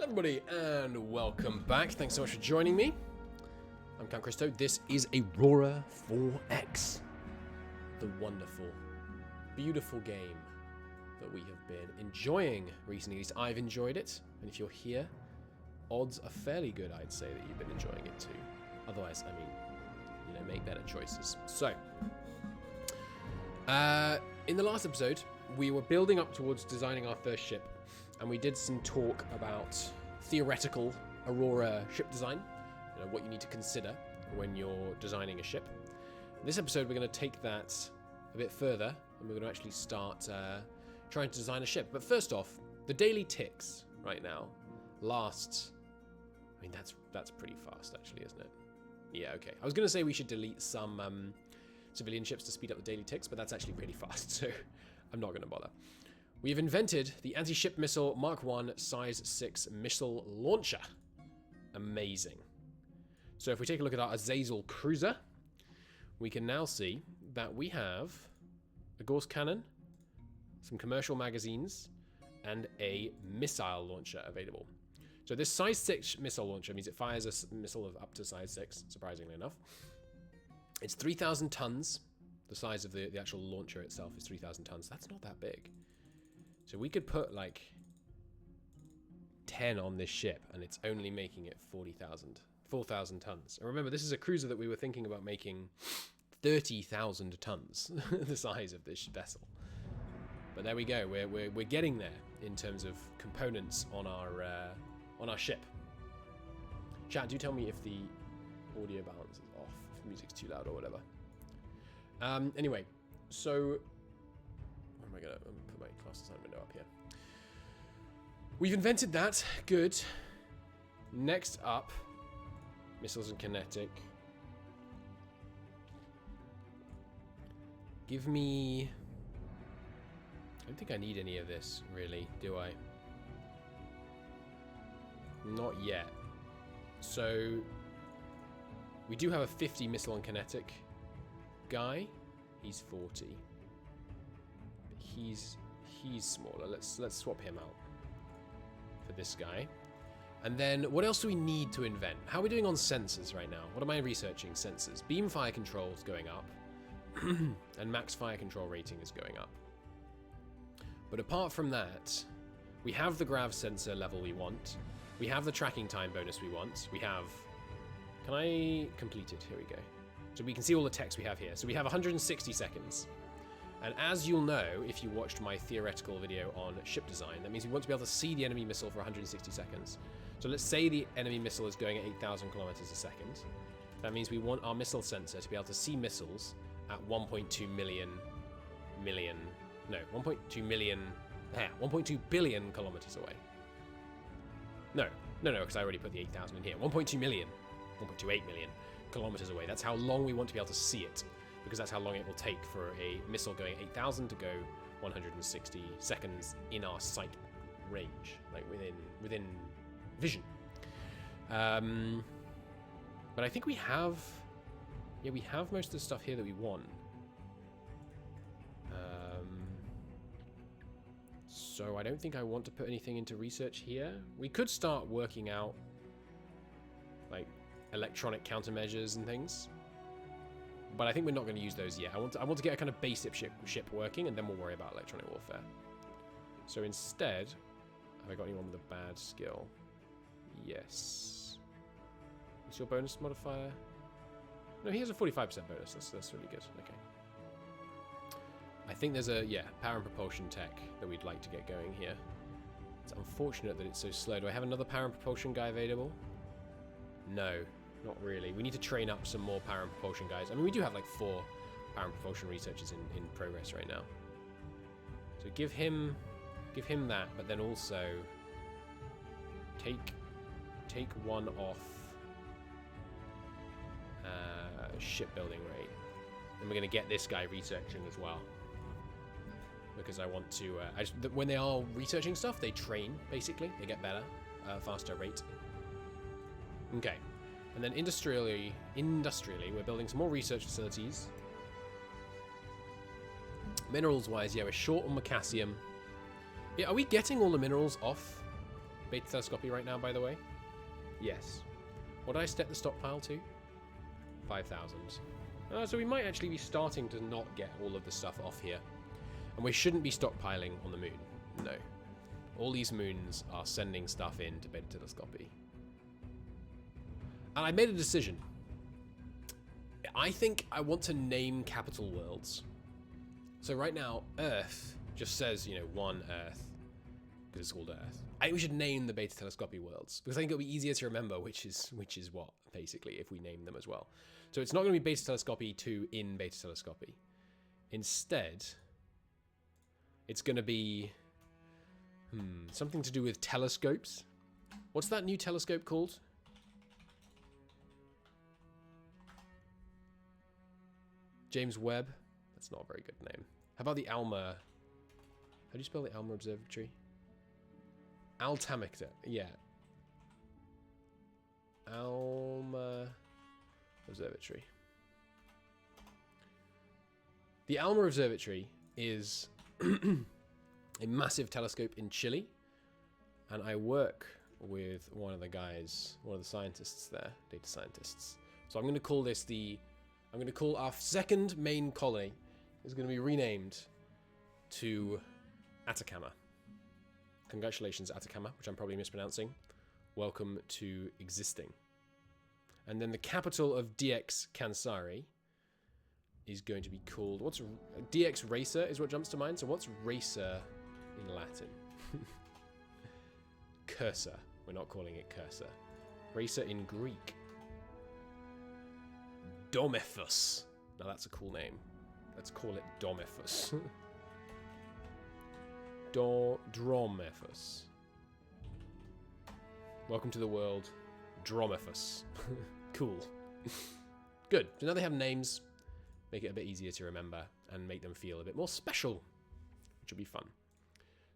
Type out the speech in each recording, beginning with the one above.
Everybody, and welcome back. Thanks so much for joining me. I'm Count Christo. This is Aurora 4X. The wonderful, beautiful game that we have been enjoying recently. At least I've enjoyed it. And if you're here, odds are fairly good, I'd say, that you've been enjoying it too. Otherwise, I mean, make better choices. So, in the last episode, we were building up towards designing our first ship. And we did some talk about theoretical Aurora ship design, what you need to consider when you're designing a ship. In this episode, we're going to take that a bit further, and we're going to actually start trying to design a ship. But first off, the daily ticks right now last. I mean, that's pretty fast, actually, isn't it? Yeah, okay. I was going to say we should delete some civilian ships to speed up the daily ticks, but that's actually really fast, so I'm not going to bother. We've invented the anti-ship missile Mark I size 6 missile launcher. Amazing. So if we take a look at our Azazel cruiser, we can now see that we have a Gauss cannon, some commercial magazines, and a missile launcher available. So this size 6 missile launcher means it fires a missile of up to size 6, surprisingly enough. It's 3,000 tons. The size of the actual launcher itself is 3,000 tons. That's not that big. So we could put like 10 on this ship and it's only making it 4,000 tons. And remember, this is a cruiser that we were thinking about making 30,000 tons, the size of this vessel. But there we go. We're getting there in terms of components on our ship. Chat, do tell me if the audio balance is off, if the music's too loud or whatever. Anyway, so I'm going to put my class design window up here. We've invented that. Good. Next up, missiles and kinetic. Give me... I don't think I need any of this, really, do I? Not yet. So, we do have a 50 missile and kinetic guy. He's 40. He's smaller. Let's swap him out for this guy. And then what else do we need to invent? How are we doing on sensors right now? What am I researching? Sensors. Beam fire control is going up. And max fire control rating is going up. But apart from that, we have the grav sensor level we want. We have the tracking time bonus we want. We have... Can I complete it? Here we go. So we can see all the text we have here. So we have 160 seconds. And as you'll know, if you watched my theoretical video on ship design, that means we want to be able to see the enemy missile for 160 seconds. So let's say the enemy missile is going at 8,000 kilometers a second. That means we want our missile sensor to be able to see missiles at 1.2 billion kilometers away. No, because I already put the 8,000 in here. 1.2 million, 1.28 million kilometers away. That's how long we want to be able to see it, because that's how long it will take for a missile going at 8,000 to go 160 seconds in our sight range, like within vision. But I think we have most of the stuff here that we want. So I don't think I want to put anything into research here. We could start working out like electronic countermeasures and things. But I think we're not going to use those yet. I want to get a kind of basic ship working, and then we'll worry about electronic warfare. So instead, have I got anyone with a bad skill? Yes. What's your bonus modifier? No, he has a 45% bonus. That's really good. Okay. I think there's a power and propulsion tech that we'd like to get going here. It's unfortunate that it's so slow. Do I have another power and propulsion guy available? No. Not really. We need to train up some more power and propulsion guys. I mean, we do have like 4 power and propulsion researchers in progress right now. So give him that, but then also take one off shipbuilding rate. And we're going to get this guy researching as well. Because I want to... when they are researching stuff, they train, basically. They get better, faster rate. Okay. And then industrially, we're building some more research facilities. Minerals-wise, yeah, we're short on macassium. Yeah, are we getting all the minerals off beta telescopy right now, by the way? Yes. What did I set the stockpile to? 5,000. So we might actually be starting to not get all of the stuff off here. And we shouldn't be stockpiling on the moon. No. All these moons are sending stuff in to beta telescopy. And I made a decision. I think I want to name capital worlds. So right now, Earth just says, you know, one Earth. Because it's called Earth. I think we should name the beta telescopy worlds. Because I think it'll be easier to remember which is what, basically, if we name them as well. So it's not going to be beta telescopy 2 in beta telescopy. Instead, it's going to be something to do with telescopes. What's that new telescope called? James Webb. That's not a very good name. How about the Alma? How do you spell the Alma Observatory? Altamicta. Yeah. Alma Observatory. The Alma Observatory is a massive telescope in Chile, and I work with one of the guys, one of the scientists there, data scientists. So I'm going to call this I'm going to call our second main colony is going to be renamed to Atacama. Congratulations, Atacama, which I'm probably mispronouncing. Welcome to existing. And then the capital of DX Kansari is going to be called... What's DX Racer is what jumps to mind. So what's Racer in Latin? Cursor. We're not calling it Cursor. Racer in Greek. Domephus. Now that's a cool name. Let's call it Domephus. Dromephus. Welcome to the world, Dromephus. Cool. Good. So now they have names. Make it a bit easier to remember and make them feel a bit more special, which will be fun.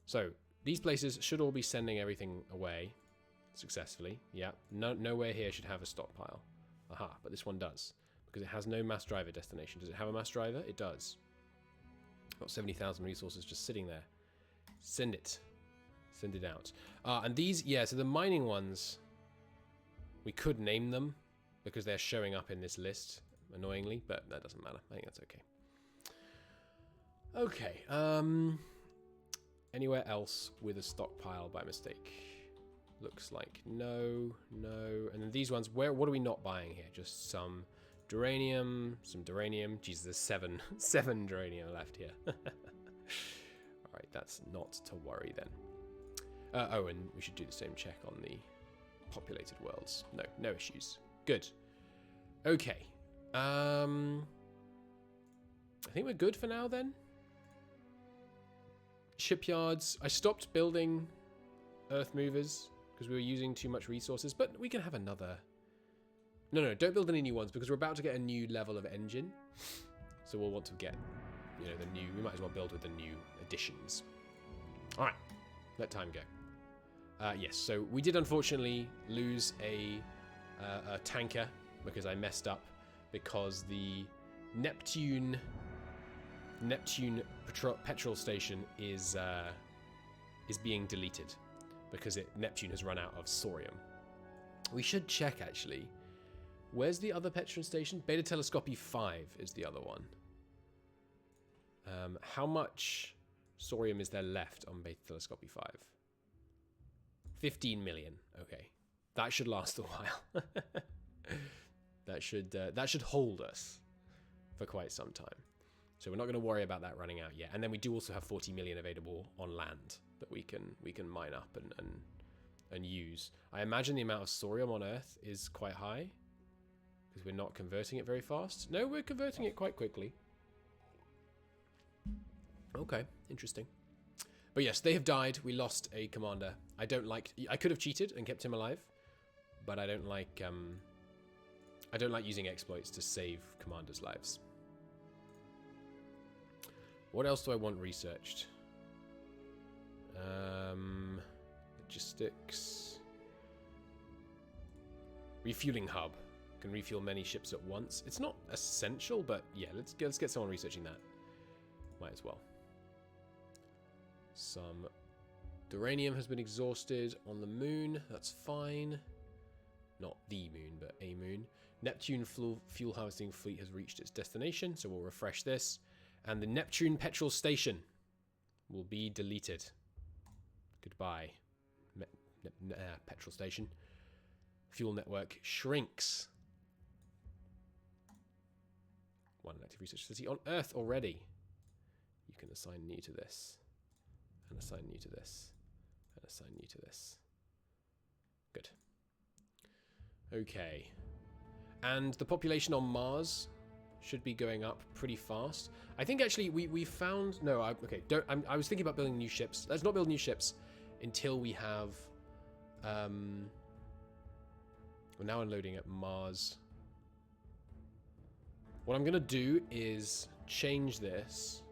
So these places should all be sending everything away successfully. Yeah. Nowhere here should have a stockpile. Aha. But this one does, because it has no mass driver destination. Does it have a mass driver? It does. Got 70,000 resources just sitting there. Send it. Send it out. And these, yeah, so the mining ones, we could name them because they're showing up in this list, annoyingly, but that doesn't matter. I think that's okay. Okay. Anywhere else with a stockpile by mistake? Looks like no. And then these ones, what are we not buying here? Just some duranium, Jesus, there's seven duranium left here. Alright, that's not to worry then. Oh, and we should do the same check on the populated worlds. No issues. Good. Okay. I think we're good for now then. Shipyards. I stopped building earth movers because we were using too much resources, but we can have another. No, don't build any new ones because we're about to get a new level of engine. So we'll want to get, you know, we might as well build with the new additions. All right, let time go. Yes, so we did unfortunately lose a tanker because I messed up because the Neptune petrol station is being deleted because Neptune has run out of thorium. We should check actually. Where's the other petrol station? Beta Telescopy 5 is the other one. How much thorium is there left on Beta Telescopy 5? 15 million. Okay, that should last a while. that should hold us for quite some time. So we're not going to worry about that running out yet. And then we do also have 40 million available on land that we can mine up and use. I imagine the amount of thorium on Earth is quite high because we're not converting it very fast. No, we're converting it quite quickly. Okay, interesting. But yes, they have died. We lost a commander. I could have cheated and kept him alive, but I don't like using exploits to save commanders' lives. What else do I want researched? Logistics. Refueling hub. Can refuel many ships at once. It's not essential, but yeah, let's get someone researching that. Might as well. Some Uranium has been exhausted on the moon. That's fine. Not the moon, but a moon. Neptune fuel harvesting fleet has reached its destination, so we'll refresh this. And the Neptune petrol station will be deleted. Goodbye. Petrol station. Fuel network shrinks. One active research facility on Earth already. You can assign new to this. And assign new to this. And assign new to this. Good. Okay. And the population on Mars should be going up pretty fast. I think actually we found... No, okay. I was thinking about building new ships. Let's not build new ships until we have... we're now unloading at Mars. What I'm going to do is change this.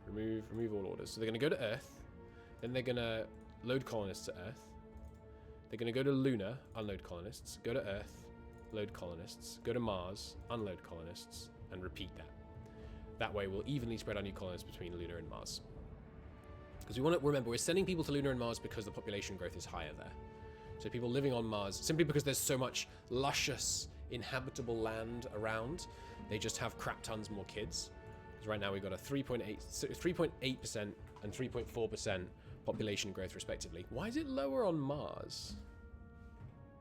Remove all orders. So they're going to go to Earth. Then they're going to load colonists to Earth. They're going to go to Luna, unload colonists. Go to Earth, load colonists. Go to Mars, unload colonists. And repeat that. That way we'll evenly spread our new colonists between Luna and Mars. Because we want to remember, we're sending people to Luna and Mars because the population growth is higher there. So people living on Mars, simply because there's so much luscious, inhabitable land around, they just have crap tons more kids. Because right now we've got a 3.8% and 3.4% population growth respectively. Why is it lower on Mars?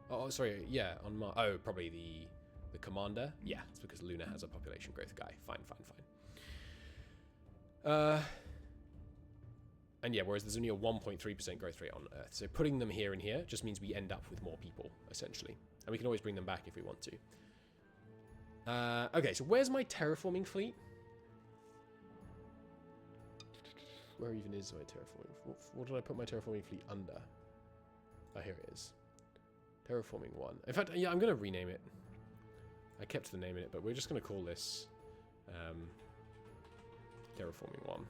Oh, sorry, yeah, on Mars. Oh, probably the commander? Yeah, it's because Luna has a population growth guy. Fine. And yeah, whereas there's only a 1.3% growth rate on Earth. So putting them here and here just means we end up with more people, essentially. And we can always bring them back if we want to. Okay, so where's my terraforming fleet? Where even is my terraforming? What did I put my terraforming fleet under? Oh, here it is. Terraforming 1. In fact, yeah, I'm going to rename it. I kept the name in it, but we're just going to call this Terraforming 1.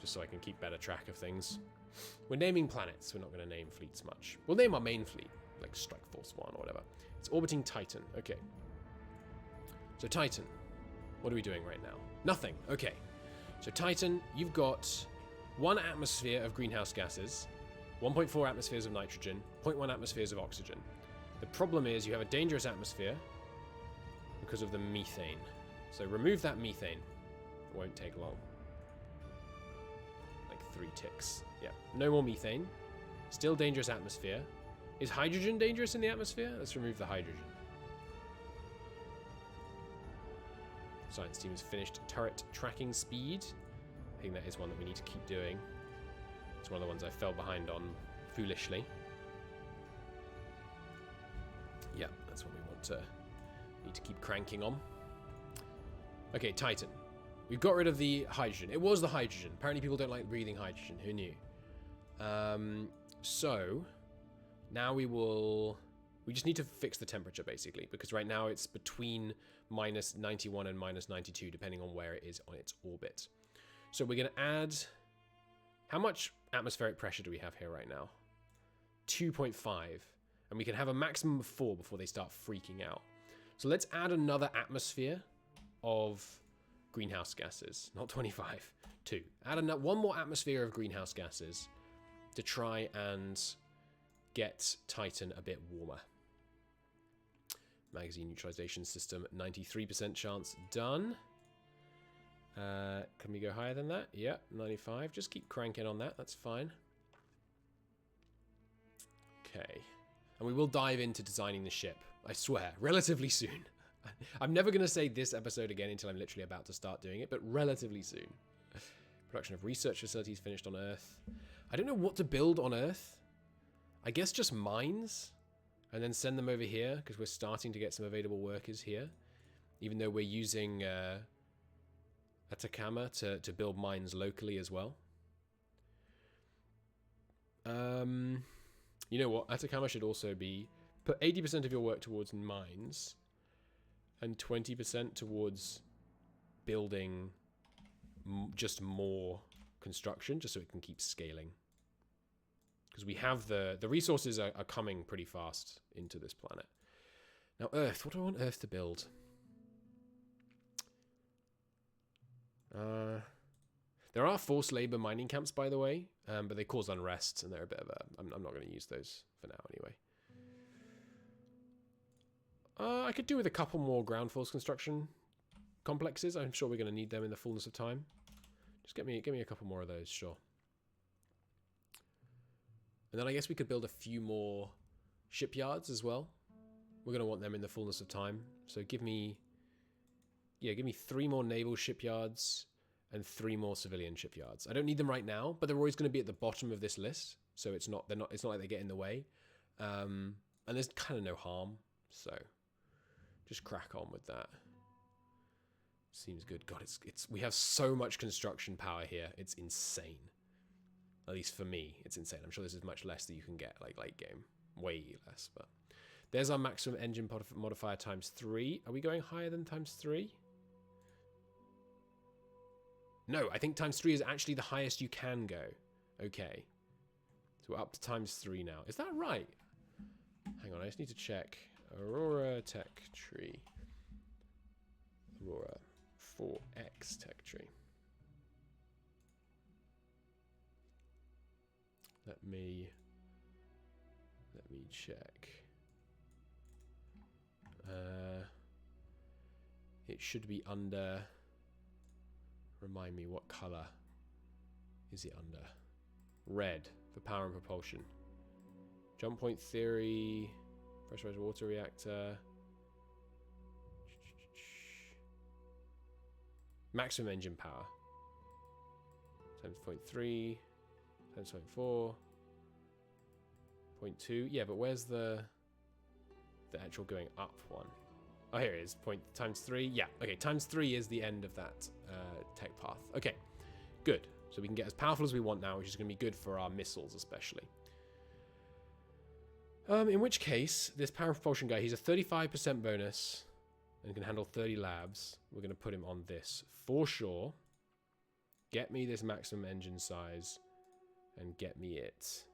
Just so I can keep better track of things. We're naming planets. We're not going to name fleets much. We'll name our main fleet, like Strike Force 1 or whatever. It's orbiting Titan. Okay. So Titan, what are we doing right now? Nothing. Okay. So Titan, you've got 1 atmosphere of greenhouse gases, 1.4 atmospheres of nitrogen, 0.1 atmospheres of oxygen. The problem is you have a dangerous atmosphere because of the methane. So remove that methane. It won't take long. 3 ticks. Yeah, no more methane. Still dangerous atmosphere. Is hydrogen dangerous in the atmosphere? Let's remove the hydrogen. Science team has finished turret tracking speed. I think that is one that we need to keep doing. It's one of the ones I fell behind on foolishly. Yeah, that's what we need to keep cranking on. Okay, Titan. We've got rid of the hydrogen. It was the hydrogen. Apparently people don't like breathing hydrogen. Who knew? So, now we just need to fix the temperature, basically. Because right now it's between minus 91 and minus 92, depending on where it is on its orbit. So we're going to add... How much atmospheric pressure do we have here right now? 2.5. And we can have a maximum of 4 before they start freaking out. So let's add another atmosphere of... greenhouse gases, not 25, 2. Add one more atmosphere of greenhouse gases to try and get Titan a bit warmer. Magazine neutralization system, 93% chance, done. Can we go higher than that? Yeah, 95. Just keep cranking on that, that's fine. Okay. And we will dive into designing the ship, I swear, relatively soon. I'm never going to say this episode again until I'm literally about to start doing it, but relatively soon. Production of research facilities finished on Earth. I don't know what to build on Earth. I guess just mines, and then send them over here, because we're starting to get some available workers here. Even though we're using Atacama to build mines locally as well. You know what? Atacama should also be... Put 80% of your work towards mines... and 20% towards building just more construction, just so it can keep scaling. Because we have the resources are coming pretty fast into this planet. Now Earth, what do I want Earth to build? There's There are forced labor mining camps, by the way, but they cause unrest, and they're a bit of a... I'm not going to use those for now, anyway. I could do with a couple more ground force construction complexes. I'm sure we're going to need them in the fullness of time. Just give me a couple more of those, sure. And then I guess we could build a few more shipyards as well. We're going to want them in the fullness of time. So give me 3 more naval shipyards and 3 more civilian shipyards. I don't need them right now, but they're always going to be at the bottom of this list. So it's not like they get in the way. And there's kind of no harm. So just crack on with that. Seems good. God, we have so much construction power here. It's insane. At least for me, it's insane. I'm sure this is much less that you can get like late game. Way less, but there's our maximum engine modifier times 3. Are we going higher than times 3? No, I think times 3 is actually the highest you can go. Okay. So we're up to times 3 now. Is that right? Hang on, I just need to check. Aurora tech tree. Aurora 4X tech tree. Let me check. It should be under... Remind me, what color is it under? Red for power and propulsion. Jump point theory, pressurized water reactor. Maximum engine power. Times 0.3, times 0.4, 0.2. Yeah, but where's the actual going up one? Oh, here it is. Times 3. Yeah, okay, times 3 is the end of that tech path. Okay, good. So we can get as powerful as we want now, which is going to be good for our missiles especially. In which case, this power and propulsion guy, he's a 35% bonus and can handle 30 labs. We're going to put him on this for sure. Get me this maximum engine size and get me it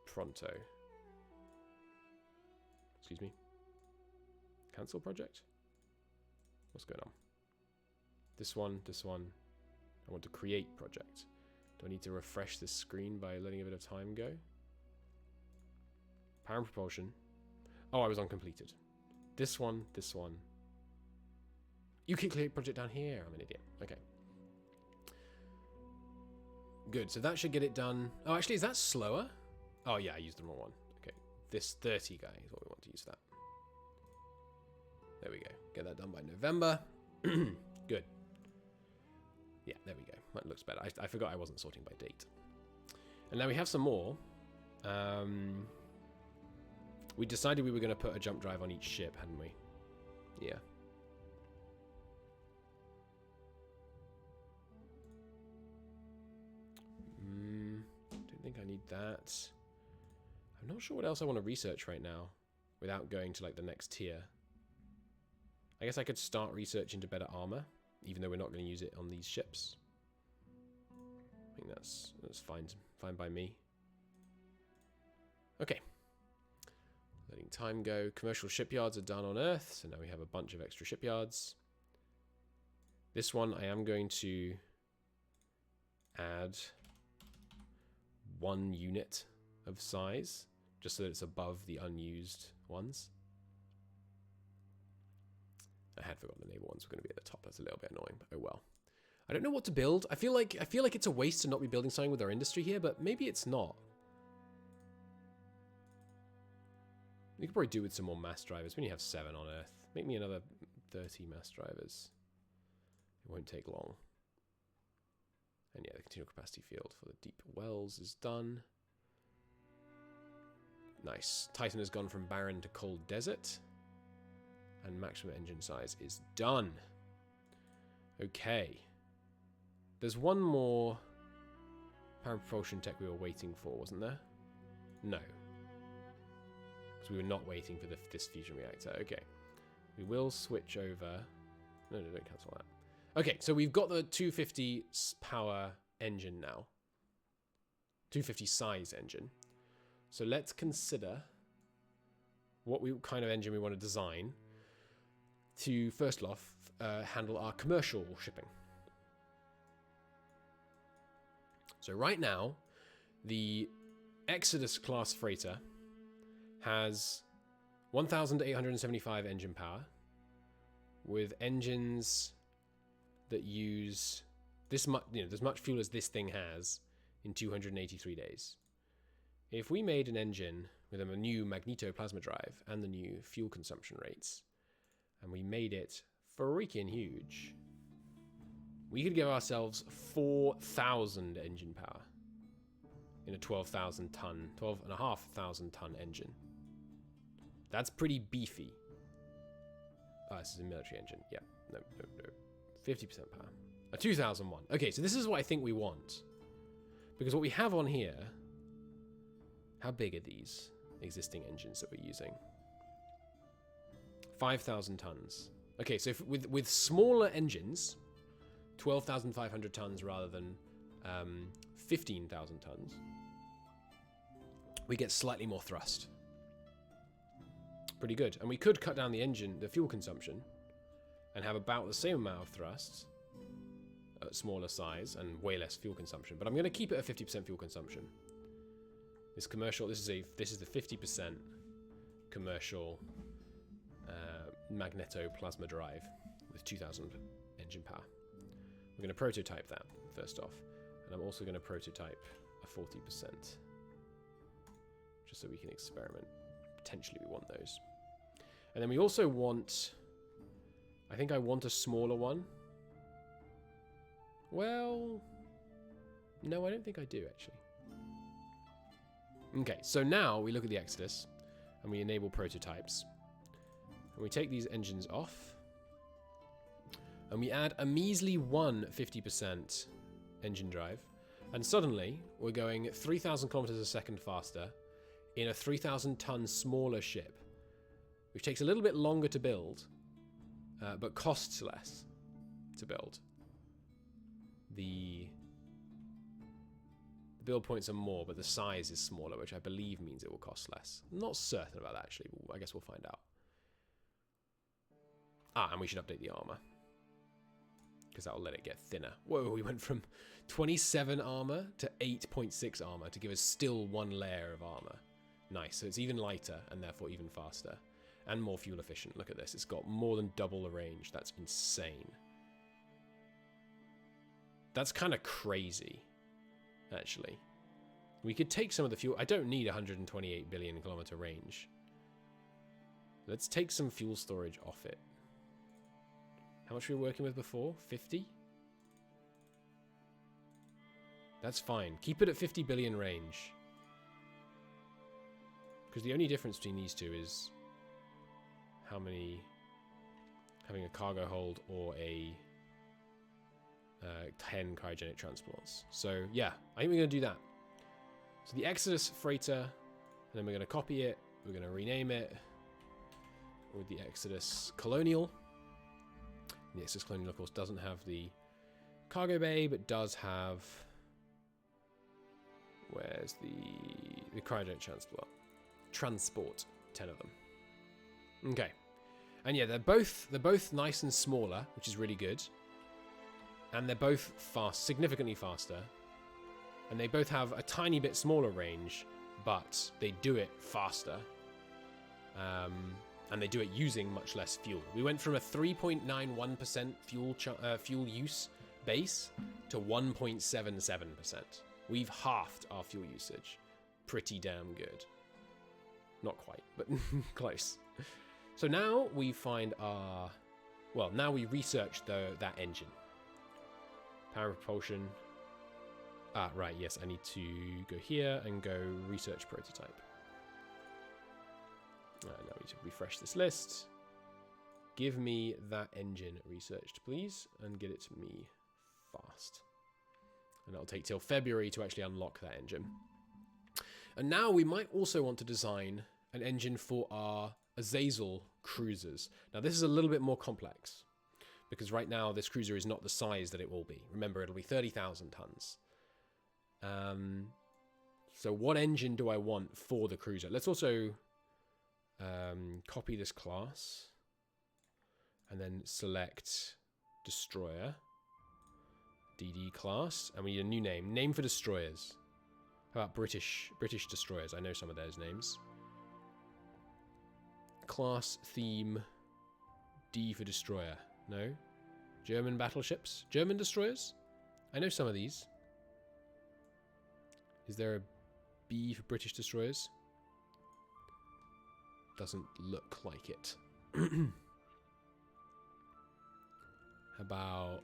pronto. Excuse me. Cancel project? What's going on? This one. I want to create project. Do I need to refresh this screen by letting a bit of time go? Power and propulsion. Oh, I was on completed. This one. You can create project down here. I'm an idiot. Okay. Good, so that should get it done. Oh, actually, is that slower? Oh, yeah, I used the wrong one. Okay, this 30 guy is what we want to use for that. There we go. Get that done by November. Good. Yeah, there we go. That looks better. I forgot I wasn't sorting by date. And now we have some more. We decided we were going to put a jump drive on each ship, hadn't we? Yeah. Don't think I need that. I'm not sure what else I want to research right now without going to like the next tier. I guess I could start research into better armor, even though we're not going to use it on these ships. I think that's fine by me. Okay. Letting time go. Commercial shipyards are done on Earth, so now we have a bunch of extra shipyards. This one I am going to add 1 unit of size, just so that it's above the unused ones. I had forgotten the naval ones were going to be at the top. That's a little bit annoying, but oh well. I don't know what to build. I feel like it's a waste to not be building something with our industry here, but maybe it's not. We could probably do with some more mass drivers. We only have 7 on Earth. Make me another 30 mass drivers. It won't take long. And yeah, the continual capacity field for the deep wells is done. Nice. Titan has gone from barren to cold desert. And maximum engine size is done. Okay. There's one more power and propulsion tech we were waiting for, wasn't there? No. Because we were not waiting for this fusion reactor. Okay. We will switch over. No, don't cancel that. Okay, so we've got the 250 power engine now. 250 size engine. So let's consider what kind of engine we want to design to, first off, handle our commercial shipping. So right now, the Exodus class freighter has 1,875 engine power with engines that use this much, as much fuel as this thing has in 283 days. If we made an engine with a new magnetoplasma drive and the new fuel consumption rates, and we made it freaking huge, we could give ourselves 4,000 engine power in a 12,500 ton engine. That's pretty beefy. Oh, this is a military engine. Yeah, no. 50% power. A 2001. Okay, so this is what I think we want. Because what we have on here, how big are these existing engines that we're using? 5,000 tons. Okay, so if, with smaller engines, 12,500 tons rather than 15,000 tons, we get slightly more thrust. Pretty good. And we could cut down the fuel consumption, and have about the same amount of thrust at smaller size and way less fuel consumption. But I'm going to keep it at 50% fuel consumption. This commercial, this is the 50% commercial magnetoplasma drive with 2,000 engine power. We're going to prototype that first off, and I'm also going to prototype a 40%, just so we can experiment. Potentially we want those. And then we also want, I think I want a smaller one. Well, no, I don't think I do actually. Okay, so now we look at the Exodus and we enable prototypes. And we take these engines off and we add a measly 50% engine drive. And suddenly we're going 3,000 kilometers a second faster in a 3,000 ton smaller ship, which takes a little bit longer to build, but costs less to build. The build points are more, but the size is smaller, which I believe means it will cost less. I'm not certain about that, actually. I guess we'll find out. Ah, and we should update the armor, because that will let it get thinner. Whoa, we went from 27 armor to 8.6 armor to give us still one layer of armor. Nice, so it's even lighter and therefore even faster. And more fuel efficient. Look at this, it's got more than double the range. That's insane. That's kind of crazy, actually. We could take some of the fuel. I don't need 128 billion kilometer range. Let's take some fuel storage off it. How much were we working with before? 50? That's fine. Keep it at 50 billion range. Because the only difference between these two is how many, having a cargo hold or a 10 cryogenic transports. So yeah, I think we're going to do that. So the Exodus freighter, and then we're going to copy it. We're going to rename it with the Exodus Colonial. The Exodus Colonial, of course, doesn't have the cargo bay, but does have, where's the cryogenic transport? Transport, 10 of them. Okay, and yeah, they're both nice and smaller, which is really good, and they're both fast, significantly faster, and they both have a tiny bit smaller range, but they do it faster, and they do it using much less fuel. We went from a 3.91% fuel use base to 1.77%. We've halved our fuel usage. Pretty damn good. Not quite, but close. So now we find our... Well, now we research that engine. Power and propulsion. Ah, right, yes, I need to go here and go research prototype. Now we need to refresh this list. Give me that engine researched, please, and get it to me fast. And it'll take till February to actually unlock that engine. And now we might also want to design an engine for our Azazel cruisers. Now this is a little bit more complex, because right now this cruiser is not the size that it will be. Remember, it'll be 30,000 tons. So what engine do I want for the cruiser? Let's also copy this class and then select Destroyer, DD class. And we need a new name. Name for destroyers. How about British destroyers? I know some of those names. Class theme D for destroyer. No? German battleships? German destroyers? I know some of these. Is there a B for British destroyers? Doesn't look like it. How about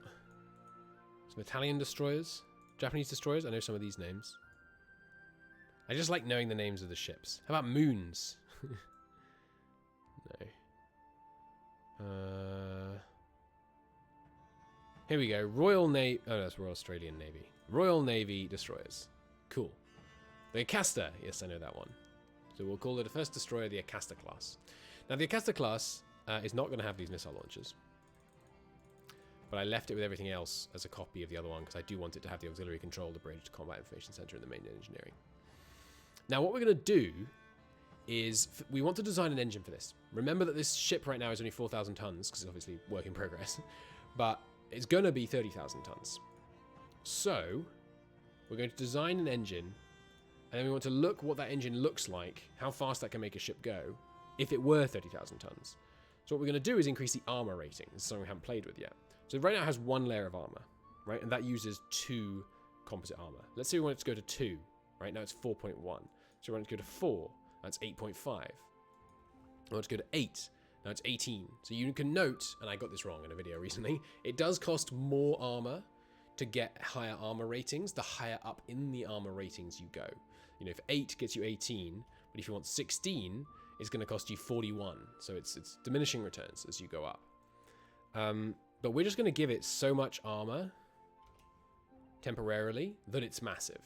some Italian destroyers? Japanese destroyers? I know some of these names. I just like knowing the names of the ships. How about moons? No. Here we go. Royal Navy. Oh, that's Royal Australian Navy. Royal Navy destroyers. Cool. The Acasta. Yes, I know that one. So we'll call it the first destroyer, the Acasta class. Now, the Acasta class is not going to have these missile launchers. But I left it with everything else as a copy of the other one because I do want it to have the auxiliary control, the bridge, combat information center, and the main engineering. Now, what we're going to do is we want to design an engine for this. Remember that this ship right now is only 4,000 tons because it's obviously work in progress. But it's going to be 30,000 tons. So we're going to design an engine, and then we want to look what that engine looks like, how fast that can make a ship go, if it were 30,000 tons. So what we're going to do is increase the armor rating. This is something we haven't played with yet. So right now it has 1 layer of armor, right? And that uses 2 composite armor. Let's say we want it to go to 2. Right now it's 4.1. So we want it to go to 4. That's 8.5. I want it to go to 8. Now it's 18. So you can note, and I got this wrong in a video recently, it does cost more armor to get higher armor ratings, the higher up in the armor ratings you go. You know, if 8 gets you 18, but if you want 16, it's going to cost you 41. So it's diminishing returns as you go up. But we're just going to give it so much armor temporarily that it's massive,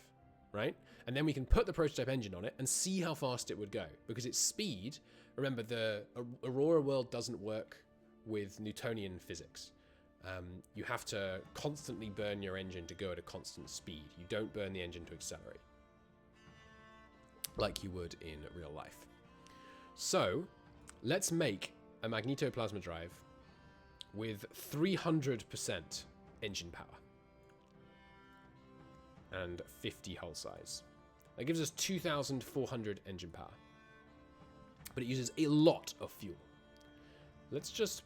right? And then we can put the prototype engine on it and see how fast it would go. Because its speed, remember, the Aurora world doesn't work with Newtonian physics. You have to constantly burn your engine to go at a constant speed. You don't burn the engine to accelerate, like you would in real life. So, let's make a magnetoplasma drive with 300% engine power and 50 hull size. That gives us 2,400 engine power, but it uses a lot of fuel. Let's just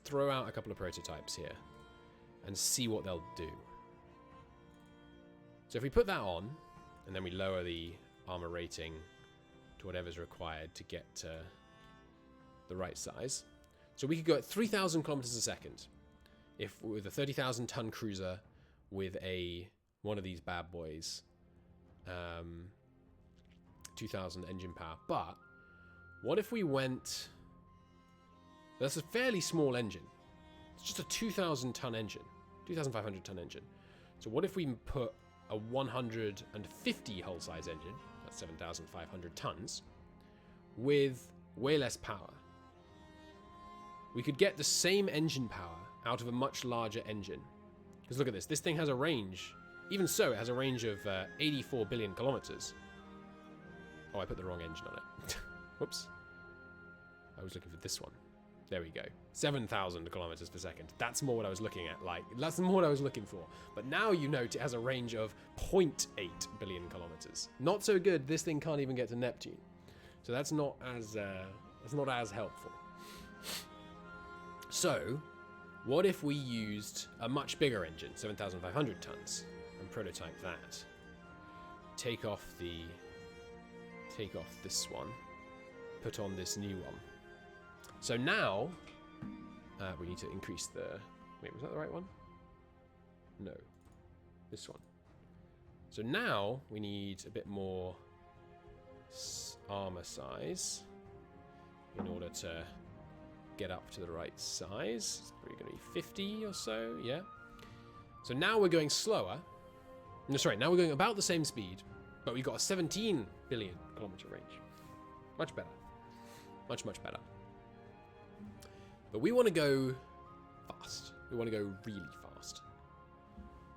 throw out a couple of prototypes here and see what they'll do. So if we put that on, and then we lower the armor rating to whatever's required to get to the right size. So we could go at 3,000 kilometers a second if with a 30,000 ton cruiser with one of these bad boys, 2,000 engine power. But what if we went? That's a fairly small engine. It's just a 2,000 ton engine, 2,500 ton engine. So what if we put a 150 hull size engine? That's 7,500 tons with way less power. We could get the same engine power out of a much larger engine. Because look at this. This thing has a range. Even so, it has a range of 84 billion kilometers. Oh, I put the wrong engine on it. Whoops. I was looking for this one. There we go. 7,000 kilometers per second. That's more what I was looking at. That's more what I was looking for. But now you note it has a range of 0.8 billion kilometers. Not so good. This thing can't even get to Neptune. So that's not as helpful. So, what if we used a much bigger engine, 7,500 tons, and prototype that? Take off this one, put on this new one. So now, we need to increase the... Wait, was that the right one? No. This one. So now, we need a bit more armor size in order to get up to the right size. It's probably going to be 50 or so, yeah. So now we're going slower. No, sorry, now we're going about the same speed, but we've got a 17 billion kilometer range. Much better. Much, much better. But we want to go fast. We want to go really fast.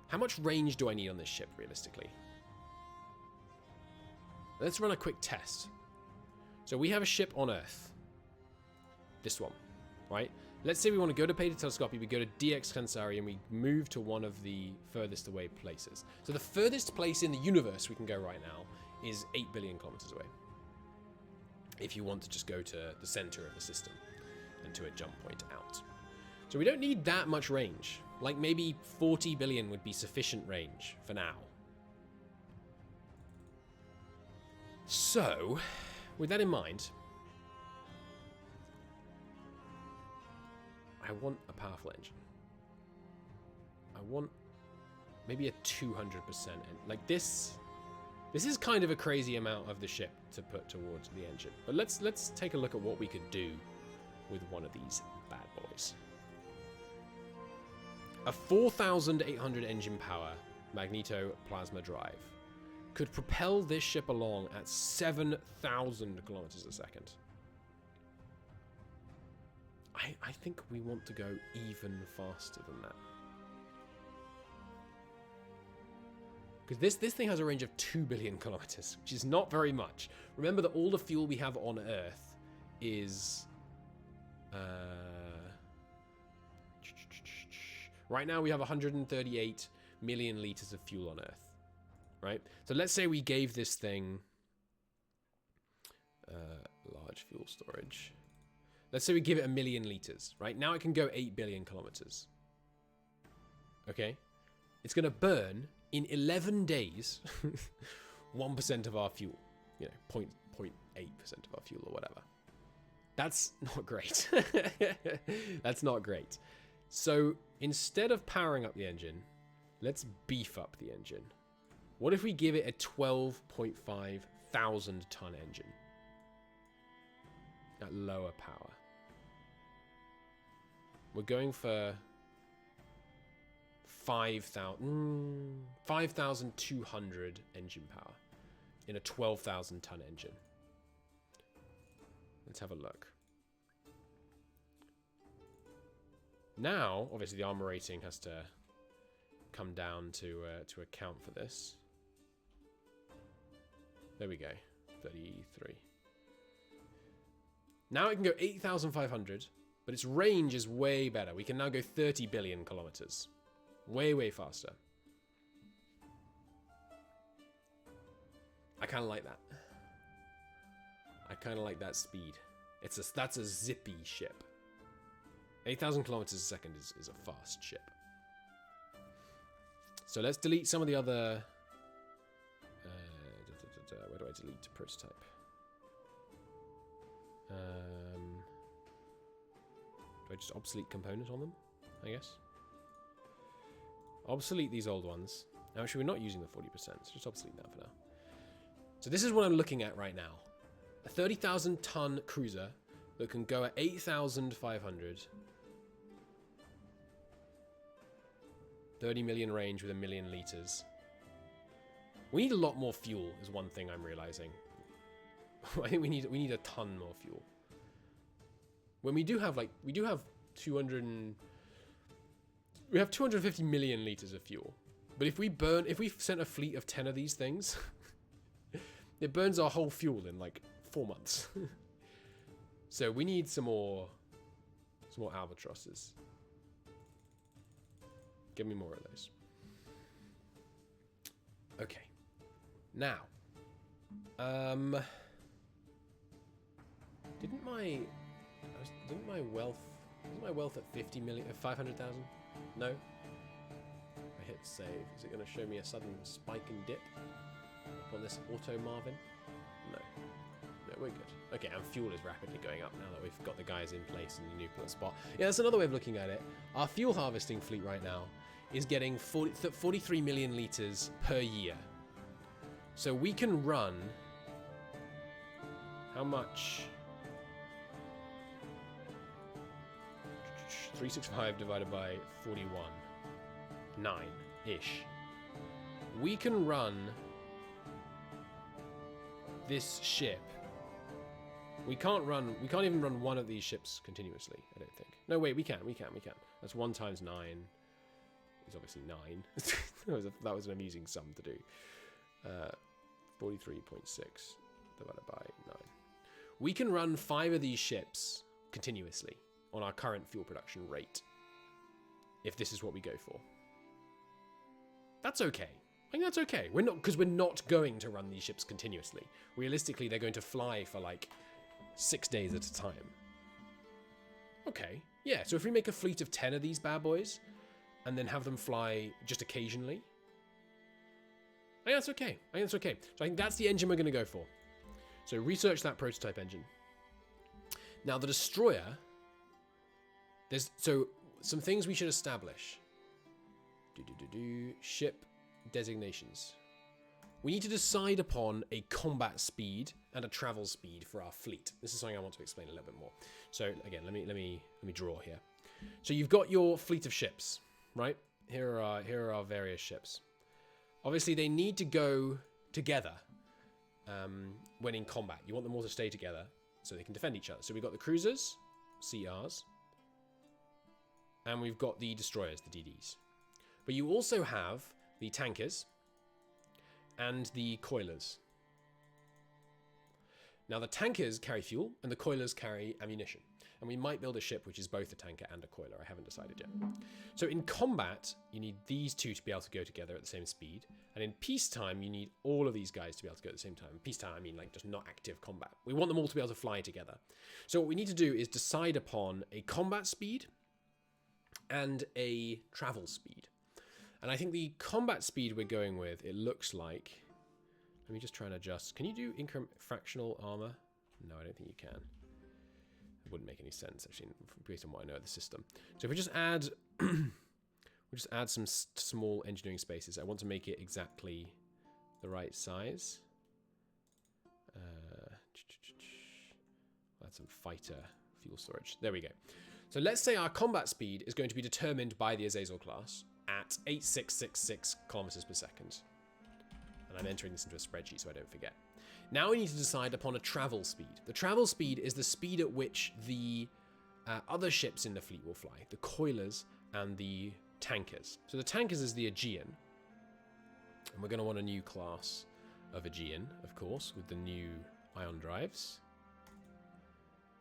How much range do I need on this ship, realistically? Let's run a quick test. So we have a ship on Earth. This one, right? Let's say we want to go to Beta Telescopy, we go to DX Cansari, and we move to one of the furthest away places. So the furthest place in the universe we can go right now is 8 billion kilometers away. If you want to just go to the center of the system and to a jump point out. So we don't need that much range. Like maybe 40 billion would be sufficient range for now. So, with that in mind, I want a powerful engine. I want maybe a 200%. Like this is kind of a crazy amount of the ship to put towards the engine. But let's take a look at what we could do with one of these bad boys. A 4,800 engine power magneto plasma drive could propel this ship along at 7,000 kilometers a second. I think we want to go even faster than that. Because this thing has a range of 2 billion kilometers, which is not very much. Remember that all the fuel we have on Earth is... right now we have 138 million liters of fuel on Earth. Right? So let's say we gave this thing... large fuel storage. Let's say we give it 1 million liters. Right? Now it can go 8 billion kilometers. Okay? It's going to burn... in 11 days, 1% of our fuel, you know, 0.8% of our fuel or whatever. That's not great. That's not great. So instead of powering up the engine, let's beef up the engine. What if we give it a 12.5 thousand ton engine at lower power? We're going for 5,200 engine power in a 12,000 ton engine. Let's have a look. Now, obviously, the armor rating has to come down to account for this. There we go, 33. Now it can go 8,500, but its range is way better. We can now go 30 billion kilometers. Way, way faster. I kind of like that. I kind of like that speed. That's a zippy ship. 8,000 kilometers a second is a fast ship. So let's delete some of the other... where do I delete to prototype? Do I just obsolete component on them, I guess? Obsolete these old ones. Actually, we're not using the 40%, so just obsolete that for now. So this is what I'm looking at right now. A 30,000 ton cruiser that can go at 8,500. 30 million range with 1 million liters. We need a lot more fuel is one thing I'm realizing. I think we need a ton more fuel. When we do have 250 million liters of fuel. But if we sent a fleet of 10 of these things, it burns our whole fuel in like 4 months. So we need some more albatrosses. Give me more of those. Okay. Now, didn't my wealth at 50 million, 500,000? No. I hit save. Is it going to show me a sudden spike and dip on this auto Marvin? No. No, we're good. Okay, and fuel is rapidly going up now that we've got the guys in place in the nuclear spot. Yeah, that's another way of looking at it. Our fuel harvesting fleet right now is getting 43 million liters per year. So we can run... How much? 365 divided by 41. 9-ish. We can run this ship. We can't even run one of these ships continuously, I don't think. No, wait, we can. That's 1 times 9 is obviously 9. that was an amusing sum to do. 43.6 divided by 9. We can run 5 of these ships continuously. on our current fuel production rate. If this is what we go for. That's okay. I think that's okay. Because we're not going to run these ships continuously. Realistically, they're going to fly for like 6 days at a time. Okay. Yeah, so if we make a fleet of 10 of these bad boys and then have them fly just occasionally, I think that's okay. I think that's okay. So I think that's the engine we're going to go for. So research that prototype engine. Now the destroyer, so some things we should establish. Ship designations. We need to decide upon a combat speed and a travel speed for our fleet. This is something I want to explain a little bit more. So again, let me draw here. So you've got your fleet of ships, right? Here are our various ships. Obviously, they need to go together when in combat. You want them all to stay together so they can defend each other. So we've got the cruisers, CRs, and we've got the destroyers, the DDs. But you also have the tankers and the coilers. Now the tankers carry fuel and the coilers carry ammunition. And we might build a ship which is both a tanker and a coiler. I haven't decided yet. So in combat, you need these two to be able to go together at the same speed. And in peacetime, you need all of these guys to be able to go at the same time. Peacetime, I mean like just not active combat. We want them all to be able to fly together. So what we need to do is decide upon a combat speed and a travel speed. And I think the combat speed we're going with, it looks like... Let me just try and adjust. Can you do fractional armor? No, I don't think you can. It wouldn't make any sense, actually, based on what I know of the system. So if we just add... we'll just add some small engineering spaces. I want to make it exactly the right size. Add some fighter fuel storage. There we go. So let's say our combat speed is going to be determined by the Azazel class at 8666 kilometers per second. And I'm entering this into a spreadsheet so I don't forget. Now we need to decide upon a travel speed. The travel speed is the speed at which the other ships in the fleet will fly. The coilers and the tankers. So the tankers is the Aegean. And we're going to want a new class of Aegean, of course, with the new ion drives.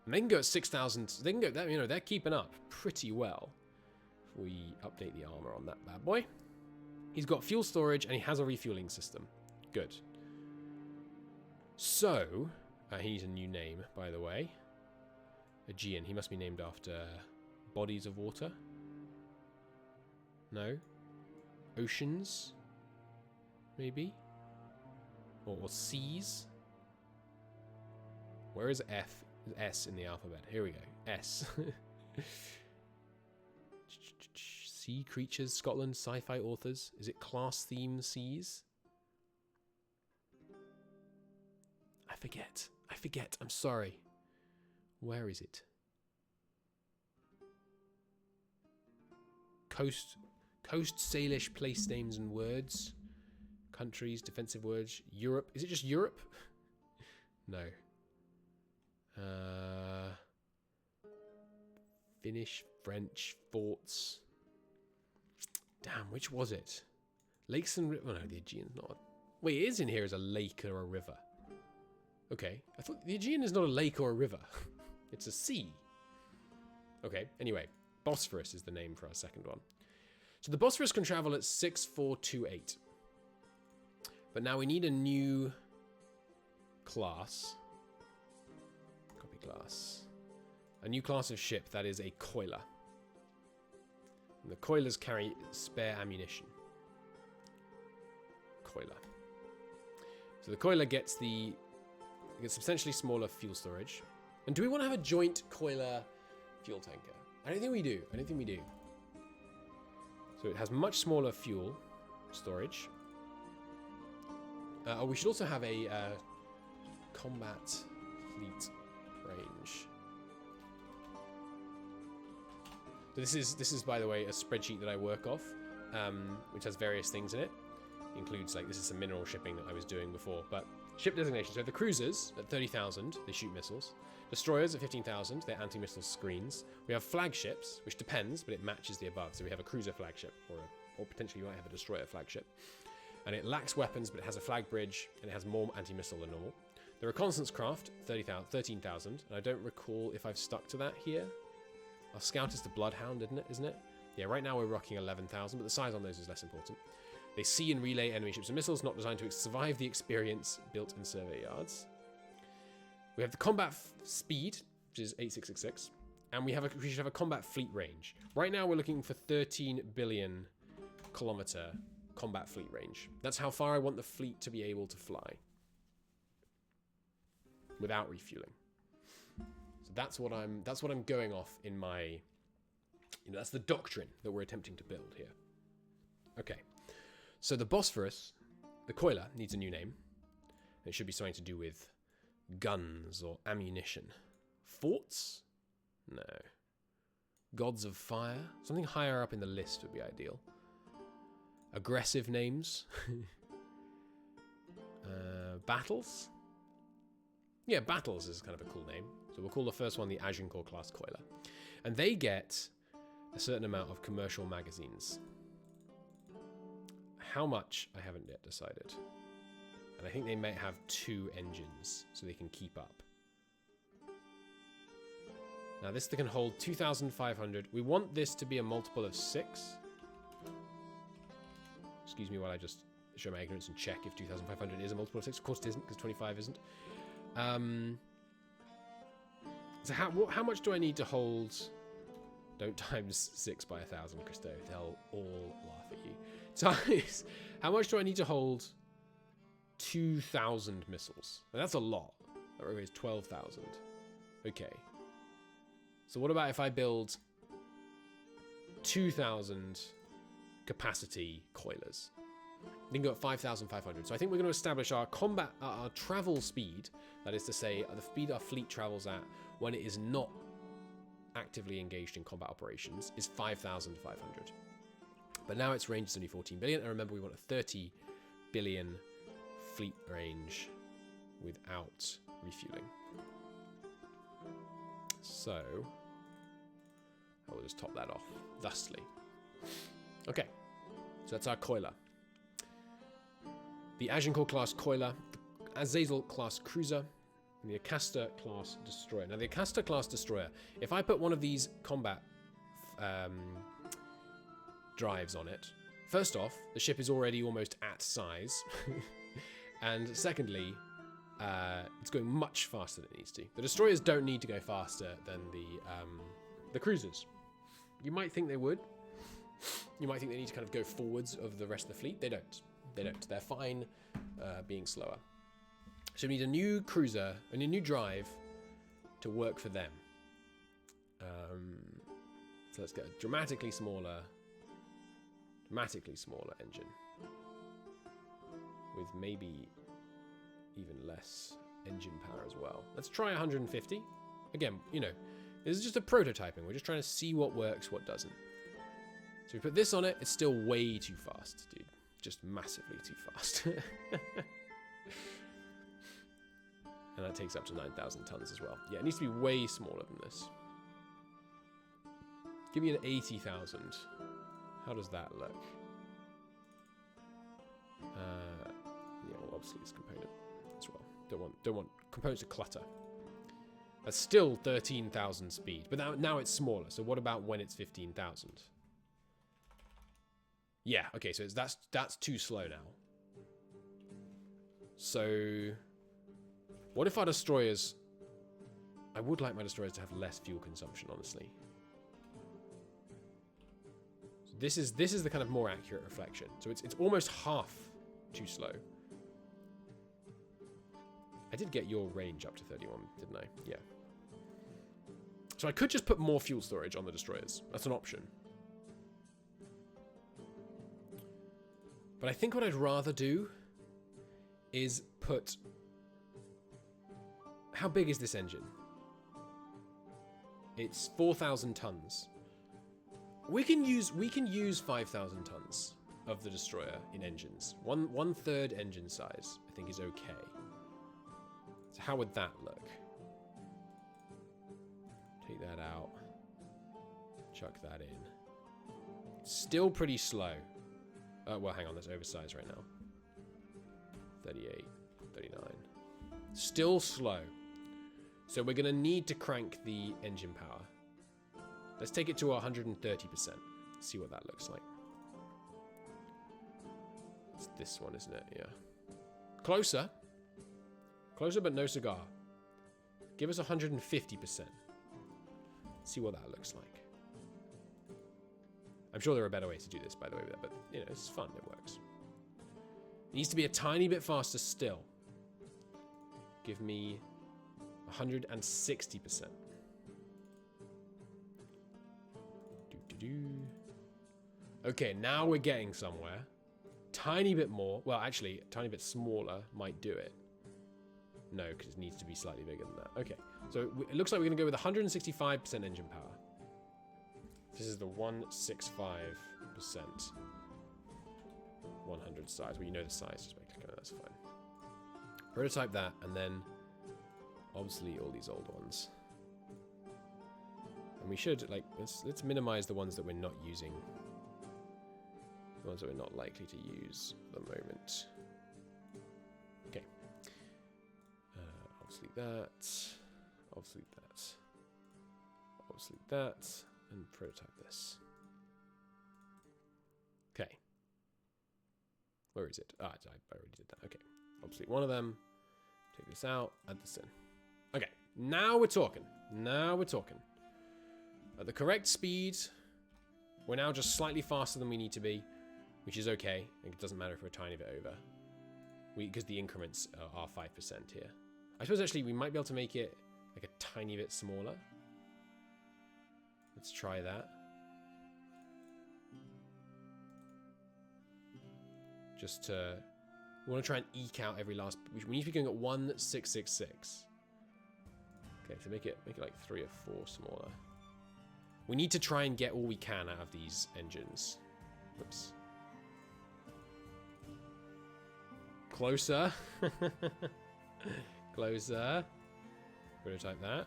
And they can go at 6,000. They can go, they're keeping up pretty well. If we update the armor on that bad boy. He's got fuel storage and he has a refueling system. Good. So, he needs a new name, by the way. Aegean. He must be named after bodies of water. No? Oceans? Maybe? Or seas? Where is F? S in the alphabet. Here we go. S. Sea creatures, Scotland, sci-fi authors. Is it class theme seas? I forget. I'm sorry. Where is it? Coast, Salish place names and words. Countries, defensive words. Europe. Is it just Europe? No. Finnish, French, forts. Damn, which was it? Lakes and... Oh no, the Aegean's not... Wait, it is in here as a lake or a river. Okay, I thought the Aegean is not a lake or a river. It's a sea. Okay, anyway. Bosphorus is the name for our second one. So the Bosphorus can travel at 6428. But now we need a new class. Copy class. A new class of ship that is a coiler. And the coilers carry spare ammunition. Coiler. So the coiler gets substantially smaller fuel storage. And do we want to have a joint coiler fuel tanker? I don't think we do. So it has much smaller fuel storage. We should also have a combat fleet range. So this is by the way a spreadsheet that I work off, which has various things in it. It includes this is some mineral shipping that I was doing before, but ship designation. So the cruisers at 30,000, they shoot missiles. Destroyers at 15,000, they're anti-missile screens. We have flagships, which depends, but it matches the above. So we have a cruiser flagship, or potentially you might have a destroyer flagship. And it lacks weapons, but it has a flag bridge, and it has more anti-missile than normal. The reconnaissance craft, 13,000, and I don't recall if I've stuck to that here. Our scout is the Bloodhound, isn't it? Yeah, right now we're rocking 11,000, but the size on those is less important. They see and relay enemy ships and missiles, not designed to survive the experience built in survey yards. We have the combat speed, which is 8666, and we should have a combat fleet range. Right now we're looking for 13 billion kilometer combat fleet range. That's how far I want the fleet to be able to fly without refueling. So that's what I'm going off in my, that's the doctrine that we're attempting to build here. Okay. So the Bosphorus, the Coiler, needs a new name. It should be something to do with guns or ammunition. Forts? No. Gods of Fire? Something higher up in the list would be ideal. Aggressive names? Battles? Yeah, Battles is kind of a cool name. So we'll call the first one the Agincourt class Coiler. And they get a certain amount of commercial magazines. How much, I haven't yet decided. And I think they may have 2 engines, so they can keep up. Now this can hold 2,500. We want this to be a multiple of 6. Excuse me while I just show my ignorance and check if 2,500 is a multiple of 6. Of course it isn't, because 25 isn't. So how much do I need to hold? Don't times 6 by 1,000, Christo. They'll all laugh at you. Times, how much do I need to hold 2,000 missiles? And that's a lot. That requires 12,000. Okay. So what about if I build 2,000 capacity coilers? We can go at 5,500. So I think we're going to establish our combat, our travel speed. That is to say, the speed our fleet travels at when it is not actively engaged in combat operations is 5,500. But now its range is only 14 billion. And remember, we want a 30 billion fleet range without refueling. So I will just top that off thusly. Okay, so that's our Coiler. The Agincourt class Coiler, the Azazel class Cruiser, and the Acasta class Destroyer. Now the Acasta class Destroyer, if I put one of these combat drives on it, first off, the ship is already almost at size. And secondly, it's going much faster than it needs to. The destroyers don't need to go faster than the cruisers. You might think they would. You might think they need to kind of go forwards of the rest of the fleet. They don't. They don't. They're fine being slower. So we need a new cruiser and a new drive to work for them. So let's get a dramatically smaller engine with maybe even less engine power as well. Let's try 150. Again, this is just a prototyping. We're just trying to see what works, what doesn't. So we put this on it. It's still way too fast, dude. Just massively too fast. And that takes up to 9,000 tons as well. Yeah, it needs to be way smaller than this. Give me an 80,000. How does that look? Yeah, well, obviously it's component as well. Don't want components to clutter. That's still 13,000 speed, but now it's smaller. So what about when it's 15,000? Yeah, okay, so that's too slow now. So what if our destroyers... I would like my destroyers to have less fuel consumption, honestly. So this is the kind of more accurate reflection. So it's almost half too slow. I did get your range up to 31, didn't I? Yeah. So I could just put more fuel storage on the destroyers. That's an option. But I think what I'd rather do is put... How big is this engine? It's 4,000 tons. We can use 5,000 tons of the destroyer in engines. One third engine size, I think, is okay. So how would that look? Take that out. Chuck that in. Still pretty slow. Well, hang on, that's oversized right now. 38, 39. Still slow. So we're going to need to crank the engine power. Let's take it to 130%. See what that looks like. It's this one, isn't it? Yeah. Closer. Closer, but no cigar. Give us 150%. See what that looks like. I'm sure there are better ways to do this, by the way, but you know, it's fun. It works. It needs to be a tiny bit faster still. Give me 160%. Okay, now we're getting somewhere. Tiny bit more. Well, actually, a tiny bit smaller might do it. No, because it needs to be slightly bigger than that. Okay, so it looks like we're going to go with 165% engine power. This is the 165%. 100 size. Well, you know the size just by clicking on it. That's fine. Prototype that, and then obviously all these old ones. And we should, like, let's minimize the ones that we're not using. The ones that we're not likely to use at the moment. Okay. Obviously that. Obviously that. Obviously that. And prototype this. Okay. Where is it? Ah, I already did that. Okay. Obviously one of them. Take this out. Add this in. Okay. Now we're talking. Now we're talking. At the correct speed, we're now just slightly faster than we need to be, which is okay. It doesn't matter if we're a tiny bit over. Because the increments are 5% here. I suppose actually we might be able to make it like a tiny bit smaller. Let's try that. Just to... We want to try and eke out every last... We need to be going at 1666. Okay, so make it like 3 or 4 smaller. We need to try and get all we can out of these engines. Whoops. Closer. Closer. Prototype that.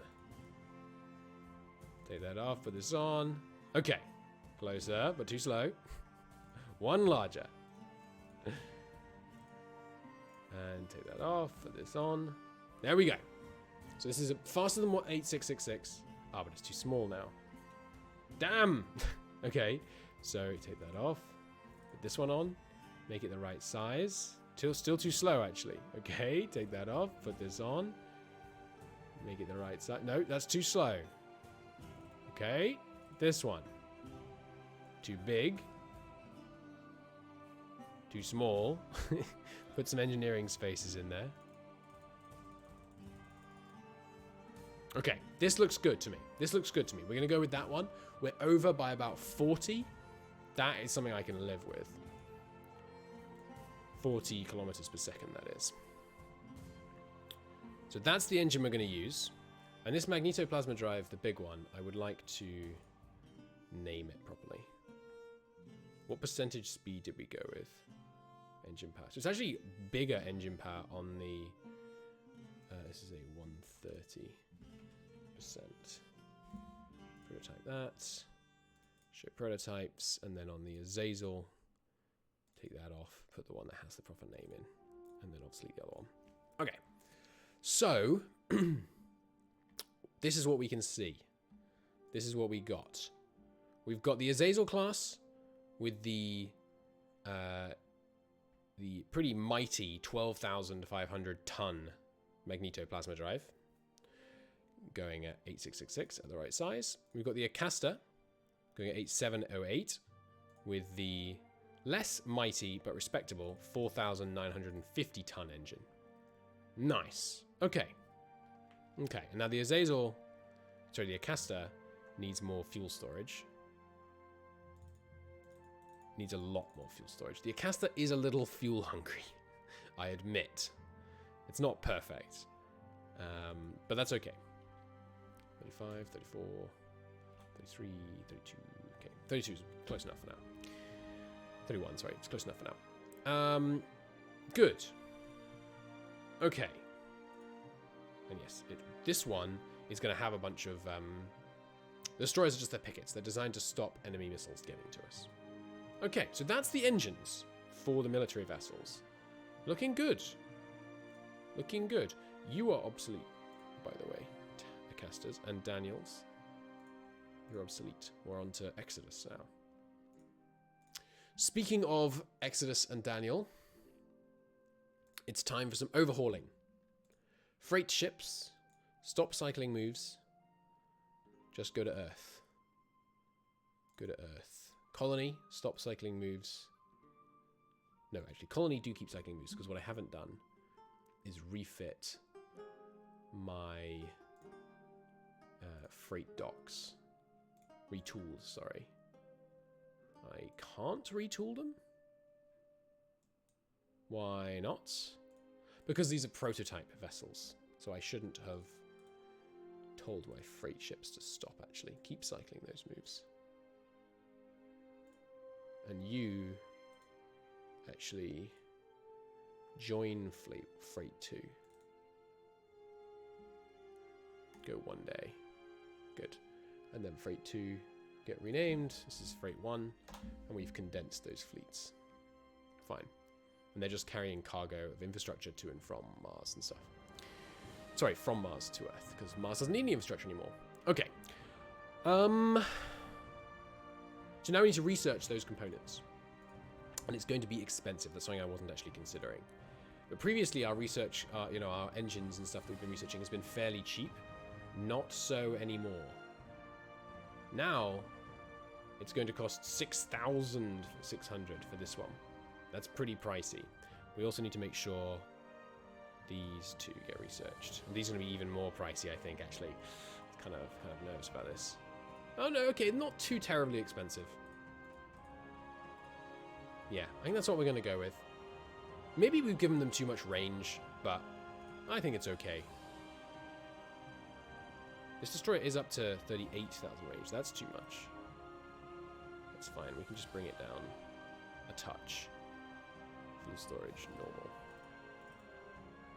Take that off, put this on. Okay. Closer, but too slow. One larger. And take that off, put this on. There we go. So this is faster than what 8666. Ah, but it's too small now. Damn! Okay, so take that off. Put this one on. Make it the right size. Still too slow, actually. Okay, take that off. Put this on. Make it the right size. No, that's too slow. Okay, this one. Too big. Too small. Put some engineering spaces in there. Okay, this looks good to me. This looks good to me. We're going to go with that one. We're over by about 40. That is something I can live with. 40 kilometers per second, that is. So that's the engine we're going to use. And this magnetoplasma drive, the big one, I would like to name it properly. What percentage speed did we go with? Engine power. So it's actually bigger engine power on the... this is a 130%. Prototype that. Show prototypes. And then on the Azazel, take that off. Put the one that has the proper name in. And then obviously the other one. Okay. So, this is what we can see. This is what we got. We've got the Azazel class with the pretty mighty 12,500 ton magnetoplasma drive going at 8666 at the right size. We've got the Acasta going at 8708 with the less mighty but respectable 4,950 ton engine. Nice. Okay. Okay, and now the Azazel, sorry, the Acasta needs more fuel storage. Needs a lot more fuel storage. The Acasta is a little fuel hungry, I admit. It's not perfect, but that's okay. 35, 34, 33, 32. Okay, 32 is close enough for now. 31, sorry, it's close enough for now. Good. Okay. And yes, this one is going to have a bunch of... the destroyers are just their pickets. They're designed to stop enemy missiles getting to us. Okay, so that's the engines for the military vessels. Looking good. Looking good. You are obsolete, by the way, Acastas and Daniels. You're obsolete. We're on to Exodus now. Speaking of Exodus and Daniel, it's time for some overhauling. Freight ships, stop cycling moves, just go to Earth. Go to Earth. Colony, stop cycling moves. No, actually, Colony do keep cycling moves, because what I haven't done is refit my freight docks. Retools, sorry. I can't retool them? Why not? Because these are prototype vessels, so I shouldn't have told my freight ships to stop, actually. Keep cycling those moves. And you actually join freight 2. Go one day. Good. And then freight 2 get renamed. This is freight 1, and we've condensed those fleets. Fine. And they're just carrying cargo of infrastructure to and from Mars and stuff. Sorry, from Mars to Earth, because Mars doesn't need any infrastructure anymore. Okay. So now we need to research those components. And it's going to be expensive. That's something I wasn't actually considering. But previously, our research, our engines and stuff that we've been researching has been fairly cheap. Not so anymore. Now, it's going to cost 6,600 for this one. That's pretty pricey. We also need to make sure these two get researched. And these are going to be even more pricey, I think, actually. Kind of nervous about this. Oh no, okay, not too terribly expensive. Yeah, I think that's what we're going to go with. Maybe we've given them too much range, but I think it's okay. This destroyer is up to 38,000 range. That's too much. That's fine. We can just bring it down a touch. Fuel storage, normal.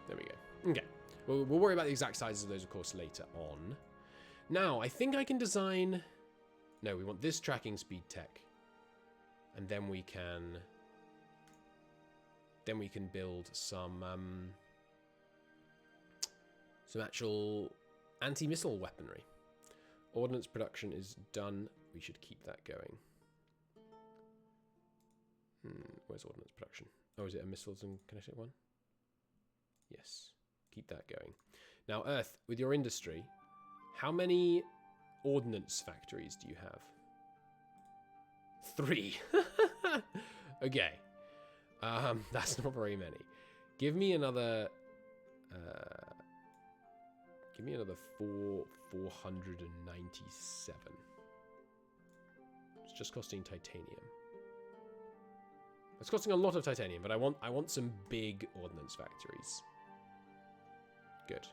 There we go. Okay. We'll worry about the exact sizes of those, of course, later on. Now, I think I can design... No, we want this tracking speed tech. And then we can... Then we can build some actual anti-missile weaponry. Ordnance production is done. We should keep that going. Where's ordnance production? Oh, is it a missiles and kinetic one? Yes. Keep that going. Now, Earth, with your industry, how many ordnance factories do you have? 3. Okay. That's not very many. Give me another... Give me another 497. It's just costing titanium. It's costing a lot of titanium, but I want some big ordnance factories. Good.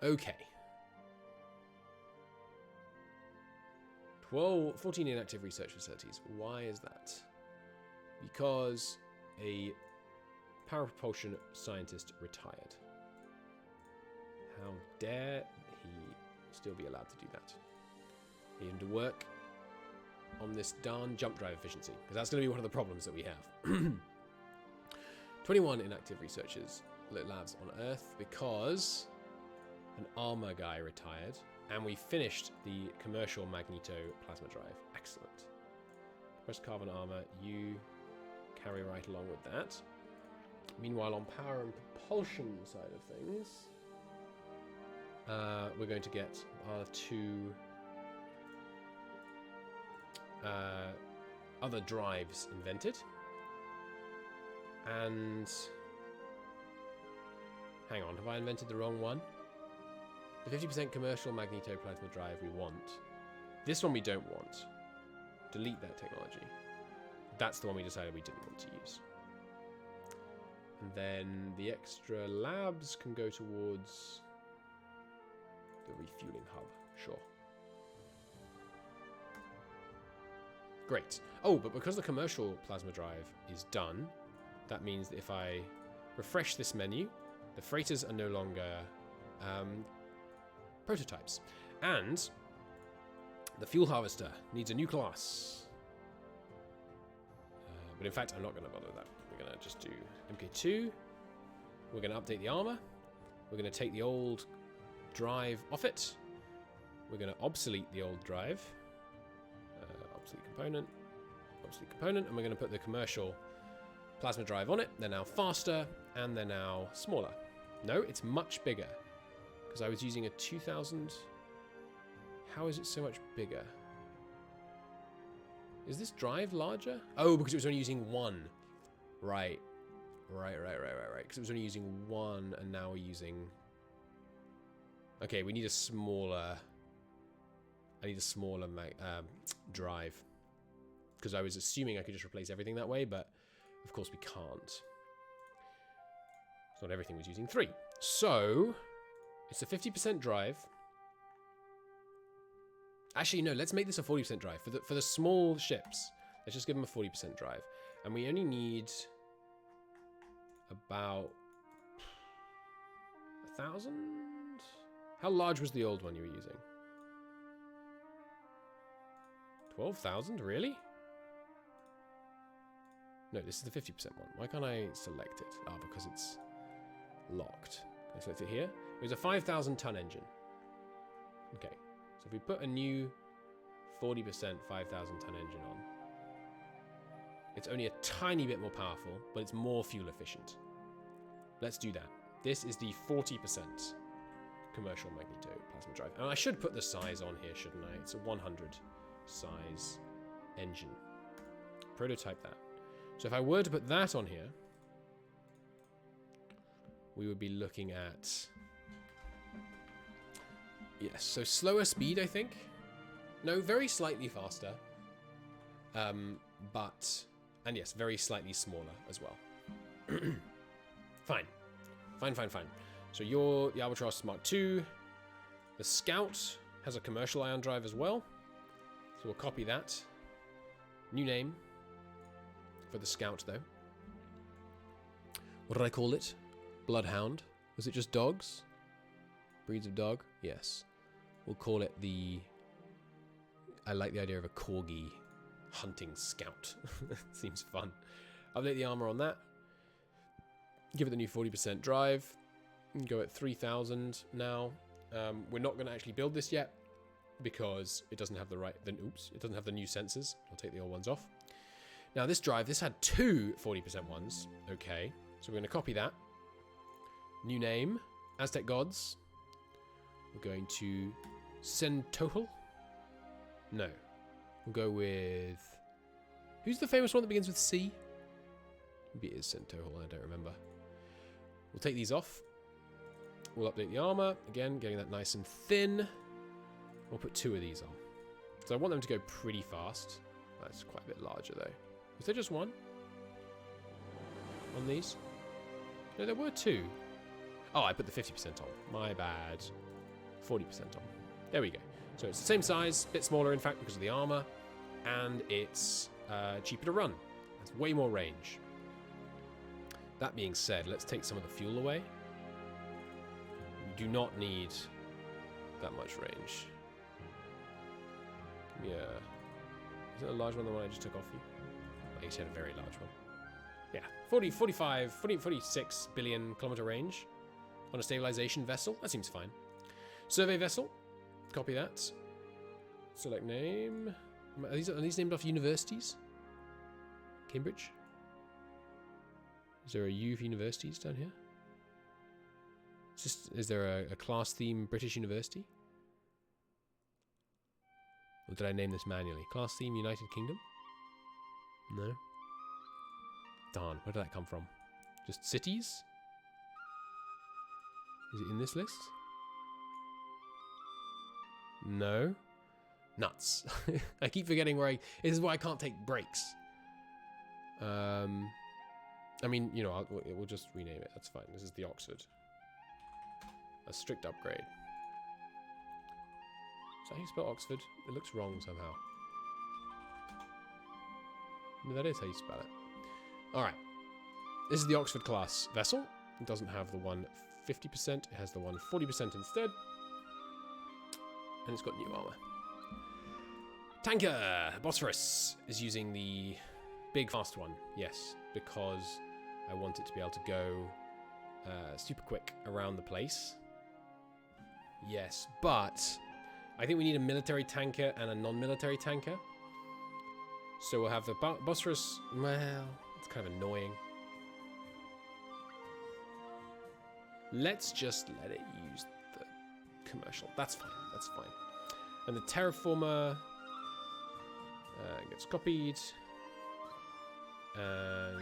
Okay. 14 inactive research facilities. Why is that? Because a power propulsion scientist retired. How dare he still be allowed to do that? He had to work on this darn jump drive efficiency, because that's going to be one of the problems that we have. 21 inactive researchers labs on Earth because an armor guy retired, and we finished the commercial magneto plasma drive. Excellent. Compressed carbon armor, you carry right along with that. Meanwhile, on power and propulsion side of things, we're going to get our 2 other drives invented. And hang on, have I invented the wrong one? The 50% commercial magnetoplasma drive we want. This one we don't want. Delete that technology. That's the one we decided we didn't want to use. And then the extra labs can go towards the refueling hub. Sure. Great. Oh, but because the commercial plasma drive is done, that means that if I refresh this menu, the freighters are no longer prototypes. And the fuel harvester needs a new class. But in fact, I'm not going to bother with that. We're going to just do MK2. We're going to update the armor. We're going to take the old drive off it. We're going to obsolete the old drive. Obsolete component, and we're going to put the commercial plasma drive on it. They're now faster, and they're now smaller. No, it's much bigger, because I was using a 2000. How is it so much bigger? Is this drive larger? Oh, because it was only using one. Right. Because it was only using one, and now we're using... Okay, we need a smaller... I need a smaller drive. Because I was assuming I could just replace everything that way, but of course we can't. So not everything was using 3. So, it's a 50% drive. Actually, no, let's make this a 40% drive. For the small ships, let's just give them a 40% drive. And we only need about 1,000? How large was the old one you were using? 12,000, really? No, this is the 50% one. Why can't I select it? Ah, because it's locked. Can I select it here? It was a 5,000 ton engine. Okay, so if we put a new 40% 5,000 ton engine on, it's only a tiny bit more powerful, but it's more fuel efficient. Let's do that. This is the 40% commercial magneto plasma drive. And I should put the size on here, shouldn't I? It's a 100 size engine. Prototype that. So if I were to put that on here, we would be looking at... Yes, so slower speed, I think. No, very slightly faster. But... And yes, very slightly smaller as well. Fine. Fine. So you're the Albatross Mark II. The Scout has a commercial ion drive as well. So we'll copy that. New name for the Scout, though. What did I call it? Bloodhound. Was it just dogs? Breeds of dog? Yes. We'll call it the... I like the idea of a Corgi hunting Scout. Seems fun. Update the armor on that. Give it the new 40% drive. Go at 3,000 now. We're not going to actually build this yet because it doesn't have the right... it doesn't have the new sensors. I'll take the old ones off. Now this drive, this had 2 40% ones. Okay, so we're going to copy that. New name, Aztec Gods. We're going to Centohal. No, we'll go with... Who's the famous one that begins with C? Maybe it is Centohal, I don't remember. We'll take these off. We'll update the armor. Again, getting that nice and thin. We'll put 2 of these on. So I want them to go pretty fast. That's quite a bit larger though. Was there just one? On these? No, there were 2. Oh, I put the 50% on. My bad. 40% on. There we go. So it's the same size, a bit smaller in fact because of the armor, and it's cheaper to run. It's way more range. That being said, let's take some of the fuel away. We do not need that much range. Yeah. Is it a large one, the one I just took off you? I guess you had a very large one. Yeah, 46 billion kilometer range on a stabilization vessel. That seems fine. Survey vessel. Copy that. Select name. Are these named after universities? Cambridge? Is there a U for universities down here? Is there a class theme British University? Or did I name this manually? Class theme United Kingdom? No. Darn, where did that come from? Just cities? Is it in this list? No. Nuts. I keep forgetting where this is why I can't take breaks. I mean, you know, we'll just rename it. That's fine. This is the Oxford. A strict upgrade. Is that how you spell Oxford? It looks wrong somehow. No, that is how you spell it. Alright. This is the Oxford class vessel. It doesn't have the one 50%. It has the one 40% instead. And it's got new armor. Tanker! Bosphorus is using the big fast one. Yes, because I want it to be able to go super quick around the place. Yes, but I think we need a military tanker and a non-military tanker. So we'll have the Bosphorus. Well, it's kind of annoying. Let's just let it use the commercial. That's fine. That's fine. And the terraformer gets copied and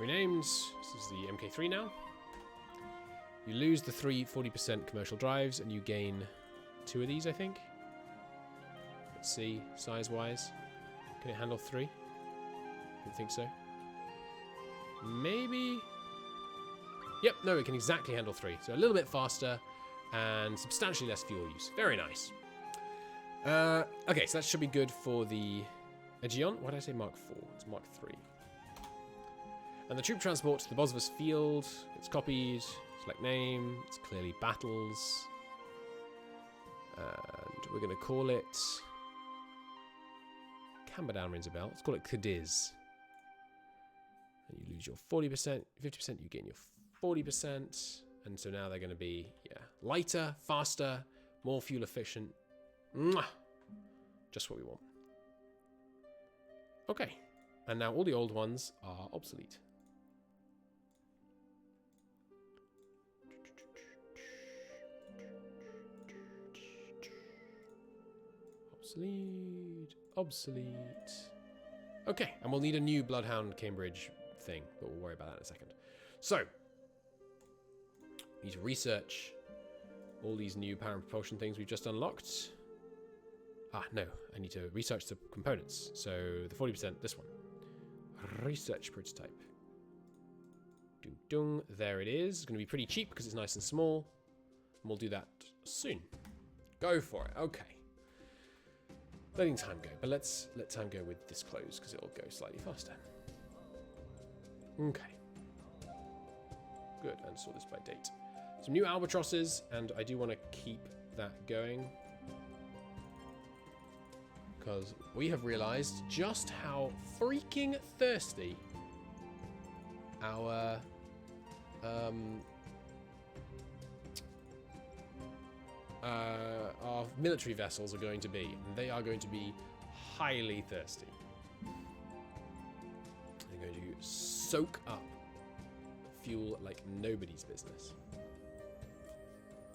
renamed. This is the MK3 now. You lose the 40% commercial drives and you gain 2 of these, I think. Let's see, size-wise. Can it handle 3? I don't think so. Maybe. Yep, no, it can exactly handle 3. So a little bit faster and substantially less fuel use. Very nice. Okay, so that should be good for the Aegeon. Why did I say Mark 4? It's Mark 3. And the troop transport to the Bosphorus field. It's copied. Select name. It's clearly battles. And we're going to call it... Camberdown rings a bell. Let's call it Cadiz. And you lose your 40%. 50%, you gain your 40%. And so now they're going to be, yeah, lighter, faster, more fuel efficient. Mwah! Just what we want. Okay. And now all the old ones are obsolete. Obsolete. Obsolete. Okay, and we'll need a new Bloodhound Cambridge thing, but we'll worry about that in a second. So, need to research all these new power and propulsion things we've just unlocked. Ah, no, I need to research the components. So, the 40%, this one. Research prototype. Dung dung, there it is. It's going to be pretty cheap because it's nice and small. And we'll do that soon. Go for it, okay. Letting time go, but let's let time go with this close because it'll go slightly faster. Okay. Good, and sort this by date. Some new albatrosses, and I do want to keep that going because we have realized just how freaking thirsty our military vessels are going to be. And they are going to be highly thirsty. They're going to soak up fuel like nobody's business.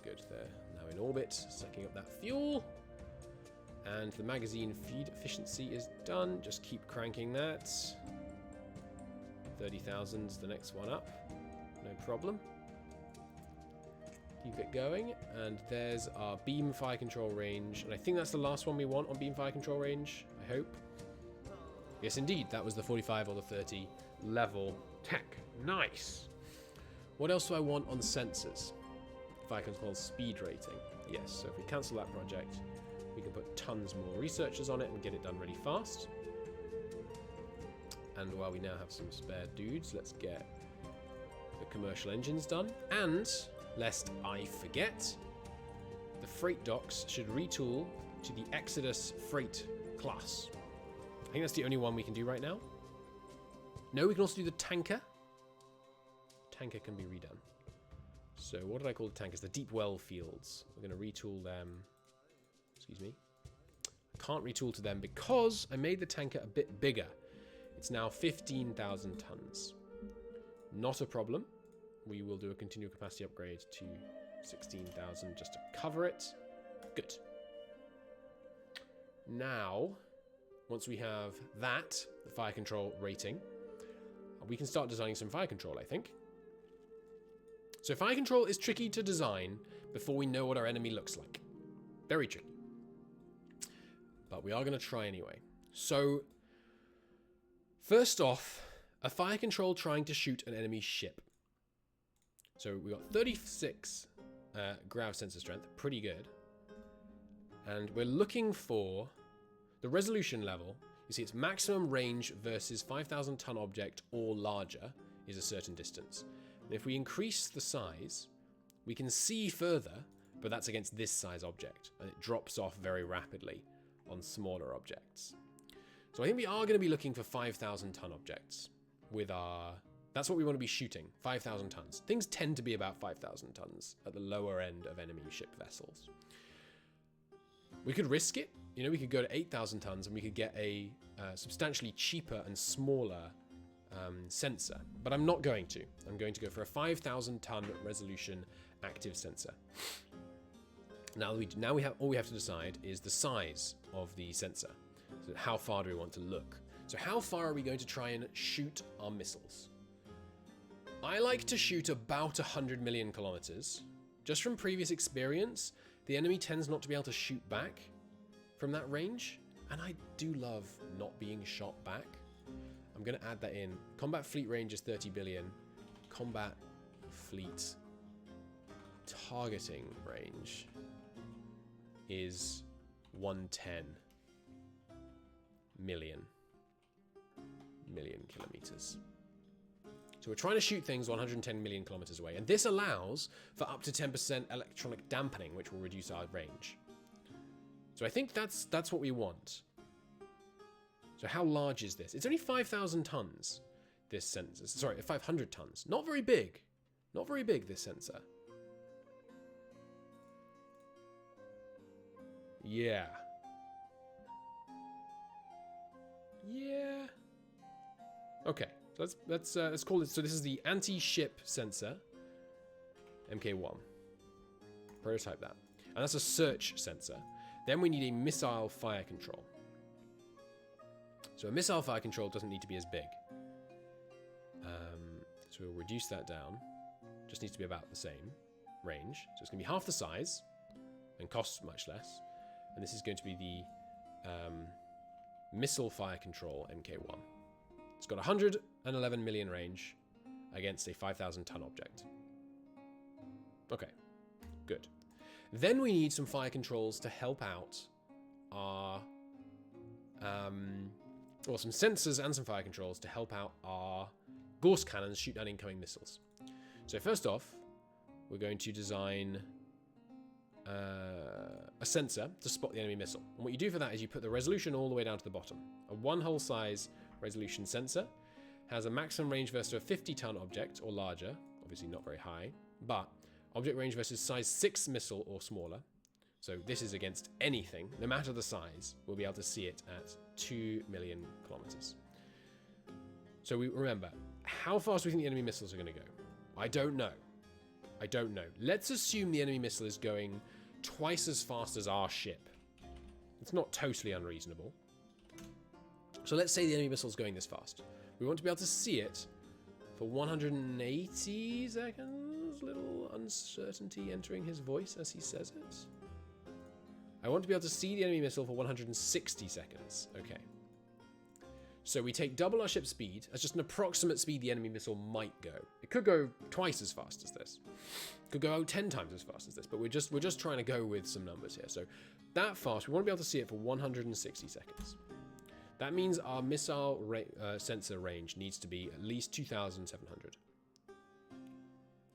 Good, they're now in orbit, sucking up that fuel. And the magazine feed efficiency is done. Just keep cranking that. 30,000's the next one up. No problem. Keep it going, and there's our beam fire control range, and I think that's the last one we want on beam fire control range, I hope. Yes, indeed, that was the 45 or the 30 level tech. Nice! What else do I want on sensors? Fire control speed rating. Yes, so if we cancel that project, we can put tons more researchers on it and get it done really fast. And while we now have some spare dudes, let's get the commercial engines done. And... lest I forget, the freight docks should retool to the Exodus freight class. I think that's the only one we can do right now. No, we can also do the tanker. Tanker can be redone. So what did I call the tankers? The deep well fields. We're going to retool them. Excuse me. I can't retool to them because I made the tanker a bit bigger. It's now 15,000 tons. Not a problem. We will do a continual capacity upgrade to 16,000 just to cover it. Good. Now, once we have that, the fire control rating, we can start designing some fire control, I think. So fire control is tricky to design before we know what our enemy looks like. Very tricky. But we are going to try anyway. So, first off, a fire control trying to shoot an enemy ship. So we got 36 grav sensor strength, pretty good. And we're looking for the resolution level. You see, it's maximum range versus 5,000 ton object or larger is a certain distance. And if we increase the size, we can see further, but that's against this size object. And it drops off very rapidly on smaller objects. So I think we are going to be looking for 5,000 ton objects with our... That's what we want to be shooting, 5,000 tons. Things tend to be about 5,000 tons at the lower end of enemy ship vessels. We could risk it. You know, we could go to 8,000 tons and we could get a substantially cheaper and smaller sensor. But I'm not going to. I'm going to go for a 5,000 ton resolution active sensor. Now we have all we have to decide is the size of the sensor. So how far do we want to look? So how far are we going to try and shoot our missiles? I like to shoot about 100 million kilometers. Just from previous experience, the enemy tends not to be able to shoot back from that range, and I do love not being shot back. I'm going to add that in. Combat fleet range is 30 billion. Combat fleet targeting range is 110 million kilometers. So we're trying to shoot things 110 million kilometers away, and this allows for up to 10% electronic dampening, which will reduce our range. So I think that's what we want. So how large is this? It's only 5,000 tons, this sensor. Sorry, 500 tons. Not very big. Not very big, this sensor. Yeah. Yeah. Okay. So let's call it. So this is the anti-ship sensor, MK1. Prototype that, and that's a search sensor. Then we need a missile fire control. So a missile fire control doesn't need to be as big. So we'll reduce that down. Just needs to be about the same range. So it's going to be half the size and costs much less. And this is going to be the missile fire control MK1. It's got 111 million range against a 5,000 ton object. Okay, good. Then we need some fire controls to help out our... or some sensors and some fire controls to help out our Gauss cannons shoot down incoming missiles. So first off, we're going to design a sensor to spot the enemy missile. And what you do for that is you put the resolution all the way down to the bottom. A one-hole size resolution sensor has a maximum range versus a 50-ton object or larger, obviously not very high, but object range versus size 6 missile or smaller. So this is against anything, no matter the size, we'll be able to see it at 2 million kilometers. So we remember, how fast do we think the enemy missiles are going to go? I don't know. I don't know. Let's assume the enemy missile is going twice as fast as our ship. It's not totally unreasonable. So let's say the enemy missile is going this fast. We want to be able to see it for 180 seconds. Little uncertainty entering his voice as he says it. I want to be able to see the enemy missile for 160 seconds. Okay. So we take double our ship speed as just an approximate speed the enemy missile might go. It could go twice as fast as this. It could go 10 times as fast as this, but we're just trying to go with some numbers here. So that fast, we want to be able to see it for 160 seconds. That means our missile sensor range needs to be at least 2,700. And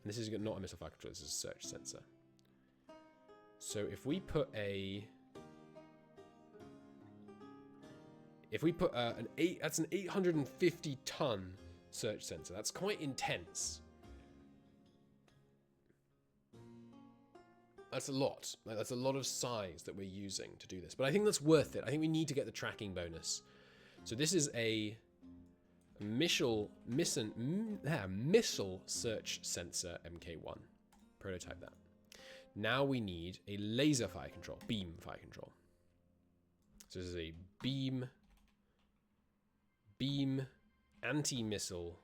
this is not a missile fire control, this is a search sensor. So if we put that's an 850 ton search sensor. That's quite intense. That's a lot. That's a lot of size that we're using to do this. But I think that's worth it. I think we need to get the tracking bonus. So this is a missile search sensor MK1. Prototype that. Now we need a laser fire control, beam fire control. So this is a beam anti-missile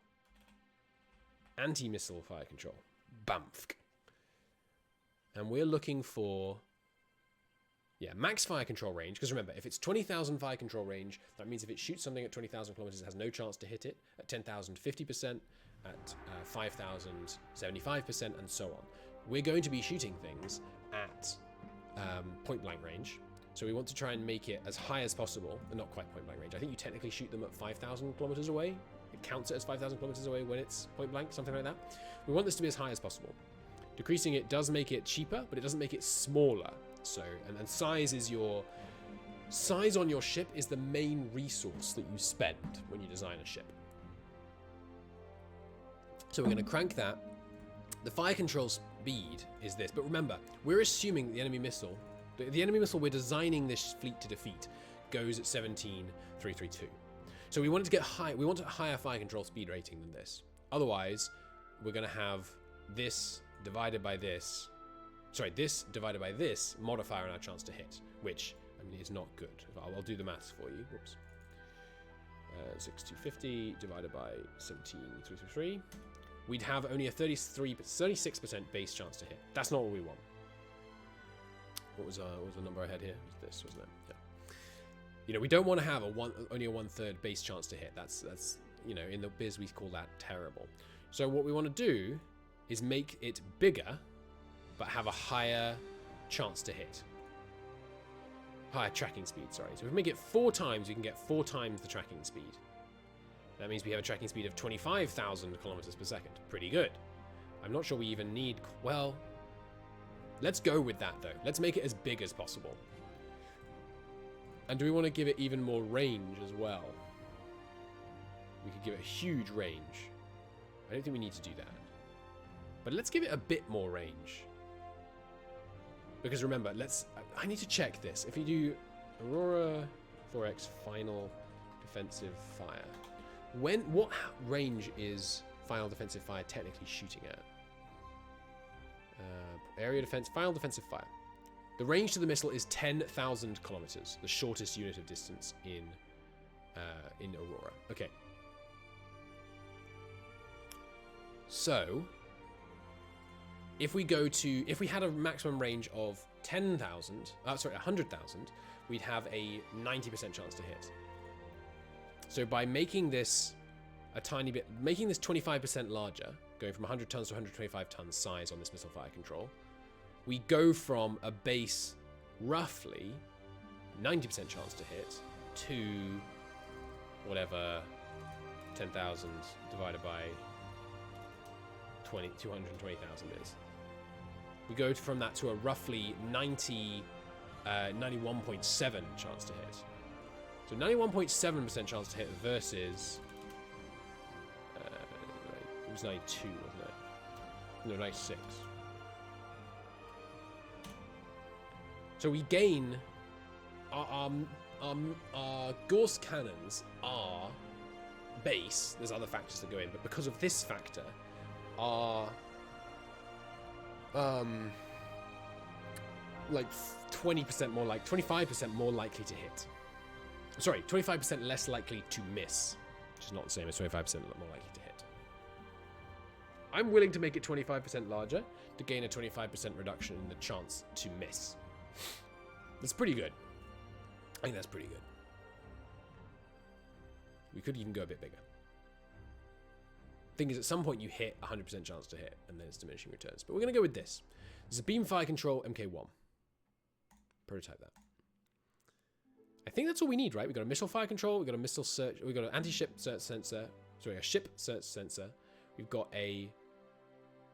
fire control. BAMFK. And we're looking for, max fire control range. Because remember, if it's 20,000 fire control range, that means if it shoots something at 20,000 kilometers, it has no chance to hit it. At 10,000, 50%. At 5,000, 75%, and so on. We're going to be shooting things at point blank range. So we want to try and make it as high as possible, but not quite point blank range. I think you technically shoot them at 5,000 kilometers away. It counts it as 5,000 kilometers away when it's point blank, something like that. We want this to be as high as possible. Decreasing it does make it cheaper, but it doesn't make it smaller. So, and size is size on your ship is the main resource that you spend when you design a ship. So we're going to crank that. The fire control speed is this, but remember, we're assuming the enemy missile, the enemy missile we're designing this fleet to defeat, goes at 17,332. So we want it to get high. We want a higher fire control speed rating than this. Otherwise, we're going to have this divided by this. Sorry, this divided by this modifier on our chance to hit, which I mean is not good. I'll do the maths for you. Whoops. 6250 divided by 17,333. We'd have only a 36% base chance to hit. That's not what we want. What was the number I had here? It was this, wasn't it? Yeah. You know, we don't want to have only a 1/3 base chance to hit. That's you know, in the biz we call that terrible. So what we want to do is make it bigger, but have a higher chance to hit. Higher tracking speed, sorry. So if we make it 4 times, we can get 4 times the tracking speed. That means we have a tracking speed of 25,000 kilometers per second. Pretty good. I'm not sure we even need... Well, let's go with that, though. Let's make it as big as possible. And do we want to give it even more range as well? We could give it a huge range. I don't think we need to do that. But let's give it a bit more range. Because remember, I need to check this. If you do Aurora 4X final defensive fire, what range is final defensive fire technically shooting at? Area defense, final defensive fire. The range to the missile is 10,000 kilometers, the shortest unit of distance in Aurora. Okay. So, if we had a maximum range of 100,000, we'd have a 90% chance to hit. So by making this a tiny bit, making this 25% larger, going from 100 tons to 125 tons size on this missile fire control, we go from a base roughly 90% chance to hit to whatever 10,000 divided by 220,000 is. We go from that to a roughly 91.7 chance to hit. So 91.7% chance to hit versus it was 92, wasn't it? No, 96. So we gain our Gauss cannons are base. There's other factors that go in, but because of this factor, are like 20% more, like 25% more likely to hit. Sorry, 25% less likely to miss, which is not the same as 25% more likely to hit. I'm willing to make it 25% larger to gain a 25% reduction in the chance to miss. That's pretty good. I think that's pretty good. We could even go a bit bigger. Thing is, at some point you hit 100% chance to hit, and then it's diminishing returns. But we're going to go with this. This is a beam fire control MK1. Prototype that. I think that's all we need, right? We've got a missile fire control, we've got a missile search, we've got an anti-ship search sensor, sorry, a ship search sensor, we've got a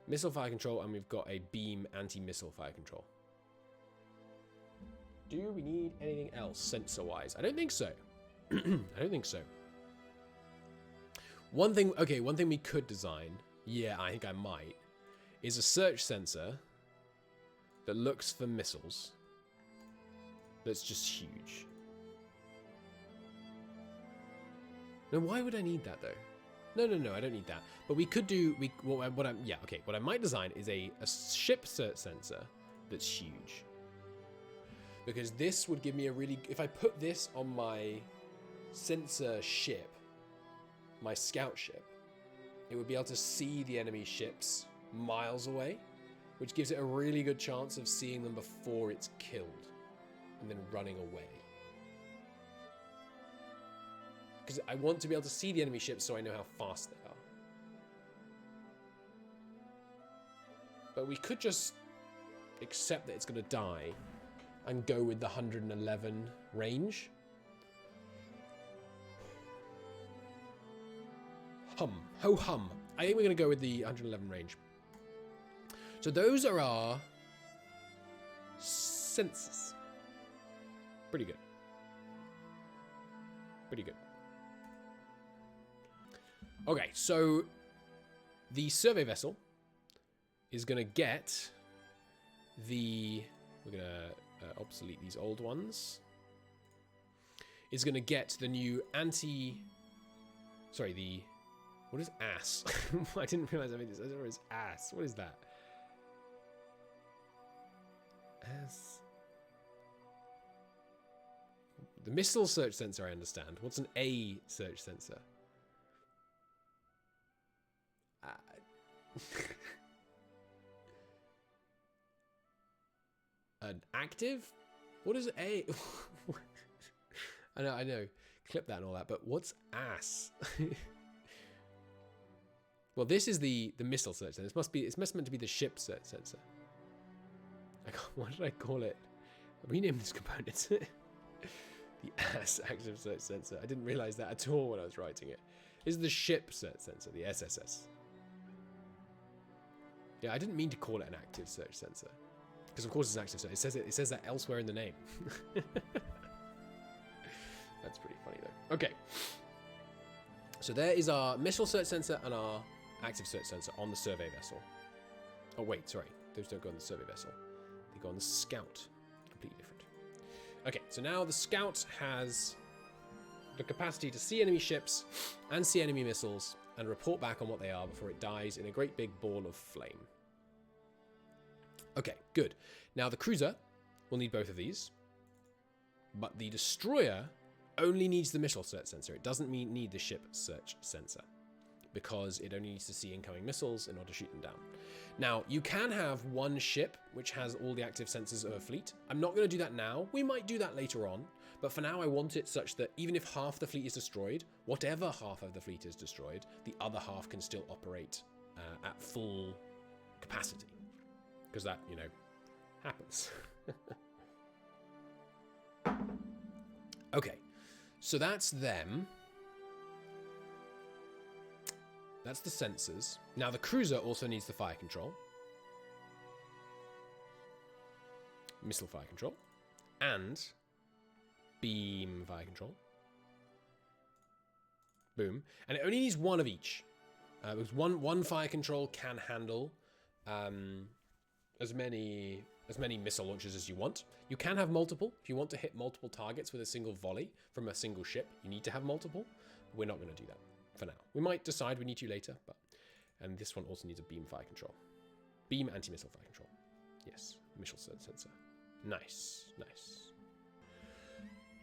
missile fire control, and we've got a beam anti-missile fire control. Do we need anything else sensor-wise? I don't think so. I don't think so. One thing we could design, yeah, I think I might, is a search sensor that looks for missiles that's just huge. Now, why would I need that, though? No, I don't need that. But we could do, what I might design is a ship search sensor that's huge. Because this would give me a really, if I put this on my sensor ship, my scout ship, it would be able to see the enemy ships miles away, which gives it a really good chance of seeing them before it's killed and then running away. Because I want to be able to see the enemy ships so I know how fast they are. But we could just accept that it's going to die and go with the 111 range. Ho-hum. I think we're going to go with the 111 range. So those are our sensors. Pretty good. Pretty good. Okay, so The survey vessel is going to get the... We're going to obsolete these old ones. Is going to get the new anti... Sorry, the... What is ass? I didn't realize I made this. I don't know it's ass. What is that? Ass. The missile search sensor, I understand. What's an A search sensor? An active? What is A? I know. Clip that and all that, but what's ass? Well, this is the missile search sensor. It's meant to be the ship search sensor. What did I call it? I renamed this component. The ass active search sensor. I didn't realize that at all when I was writing it. This is the ship search sensor, the SSS. Yeah, I didn't mean to call it an active search sensor. Because of course it's an active search. It says that elsewhere in the name. That's pretty funny though. Okay. So there is our missile search sensor and our active search sensor on the survey vessel. Oh wait, sorry. Those don't go on the survey vessel. They go on the scout. Completely different. Okay, so now the scout has the capacity to see enemy ships and see enemy missiles and report back on what they are before it dies in a great big ball of flame. Okay, good. Now the cruiser will need both of these, but the destroyer only needs the missile search sensor. It doesn't need the ship search sensor because it only needs to see incoming missiles in order to shoot them down. Now, you can have one ship which has all the active sensors of a fleet. I'm not going to do that now. We might do that later on, but for now I want it such that even if half the fleet is destroyed, whatever half of the fleet is destroyed, the other half can still operate at full capacity. Because that, you know, happens. Okay, so that's them. That's the sensors. Now the cruiser also needs the fire control. Missile fire control. And beam fire control. Boom. And it only needs one of each. Because one fire control can handle as many missile launchers as you want. You can have multiple. If you want to hit multiple targets with a single volley from a single ship, you need to have multiple. We're not going to do that for now. We might decide we need to later, but... And this one also needs a beam fire control. Beam anti-missile fire control. Yes, missile sensor. Nice, nice.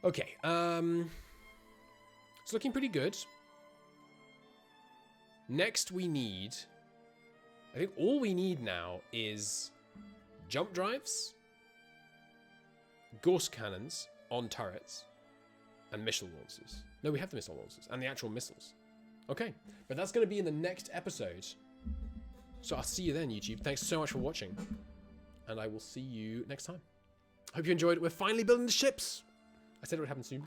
Okay, it's looking pretty good. Next we need... I think all we need now is jump drives, gauss cannons on turrets, and missile launchers. No, we have the missile launchers and the actual missiles. Okay, but that's going to be in the next episode. So I'll see you then, YouTube. Thanks so much for watching. And I will see you next time. Hope you enjoyed. We're finally building the ships. I said it would happen soon.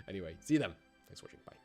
Anyway, see you then. Thanks for watching. Bye.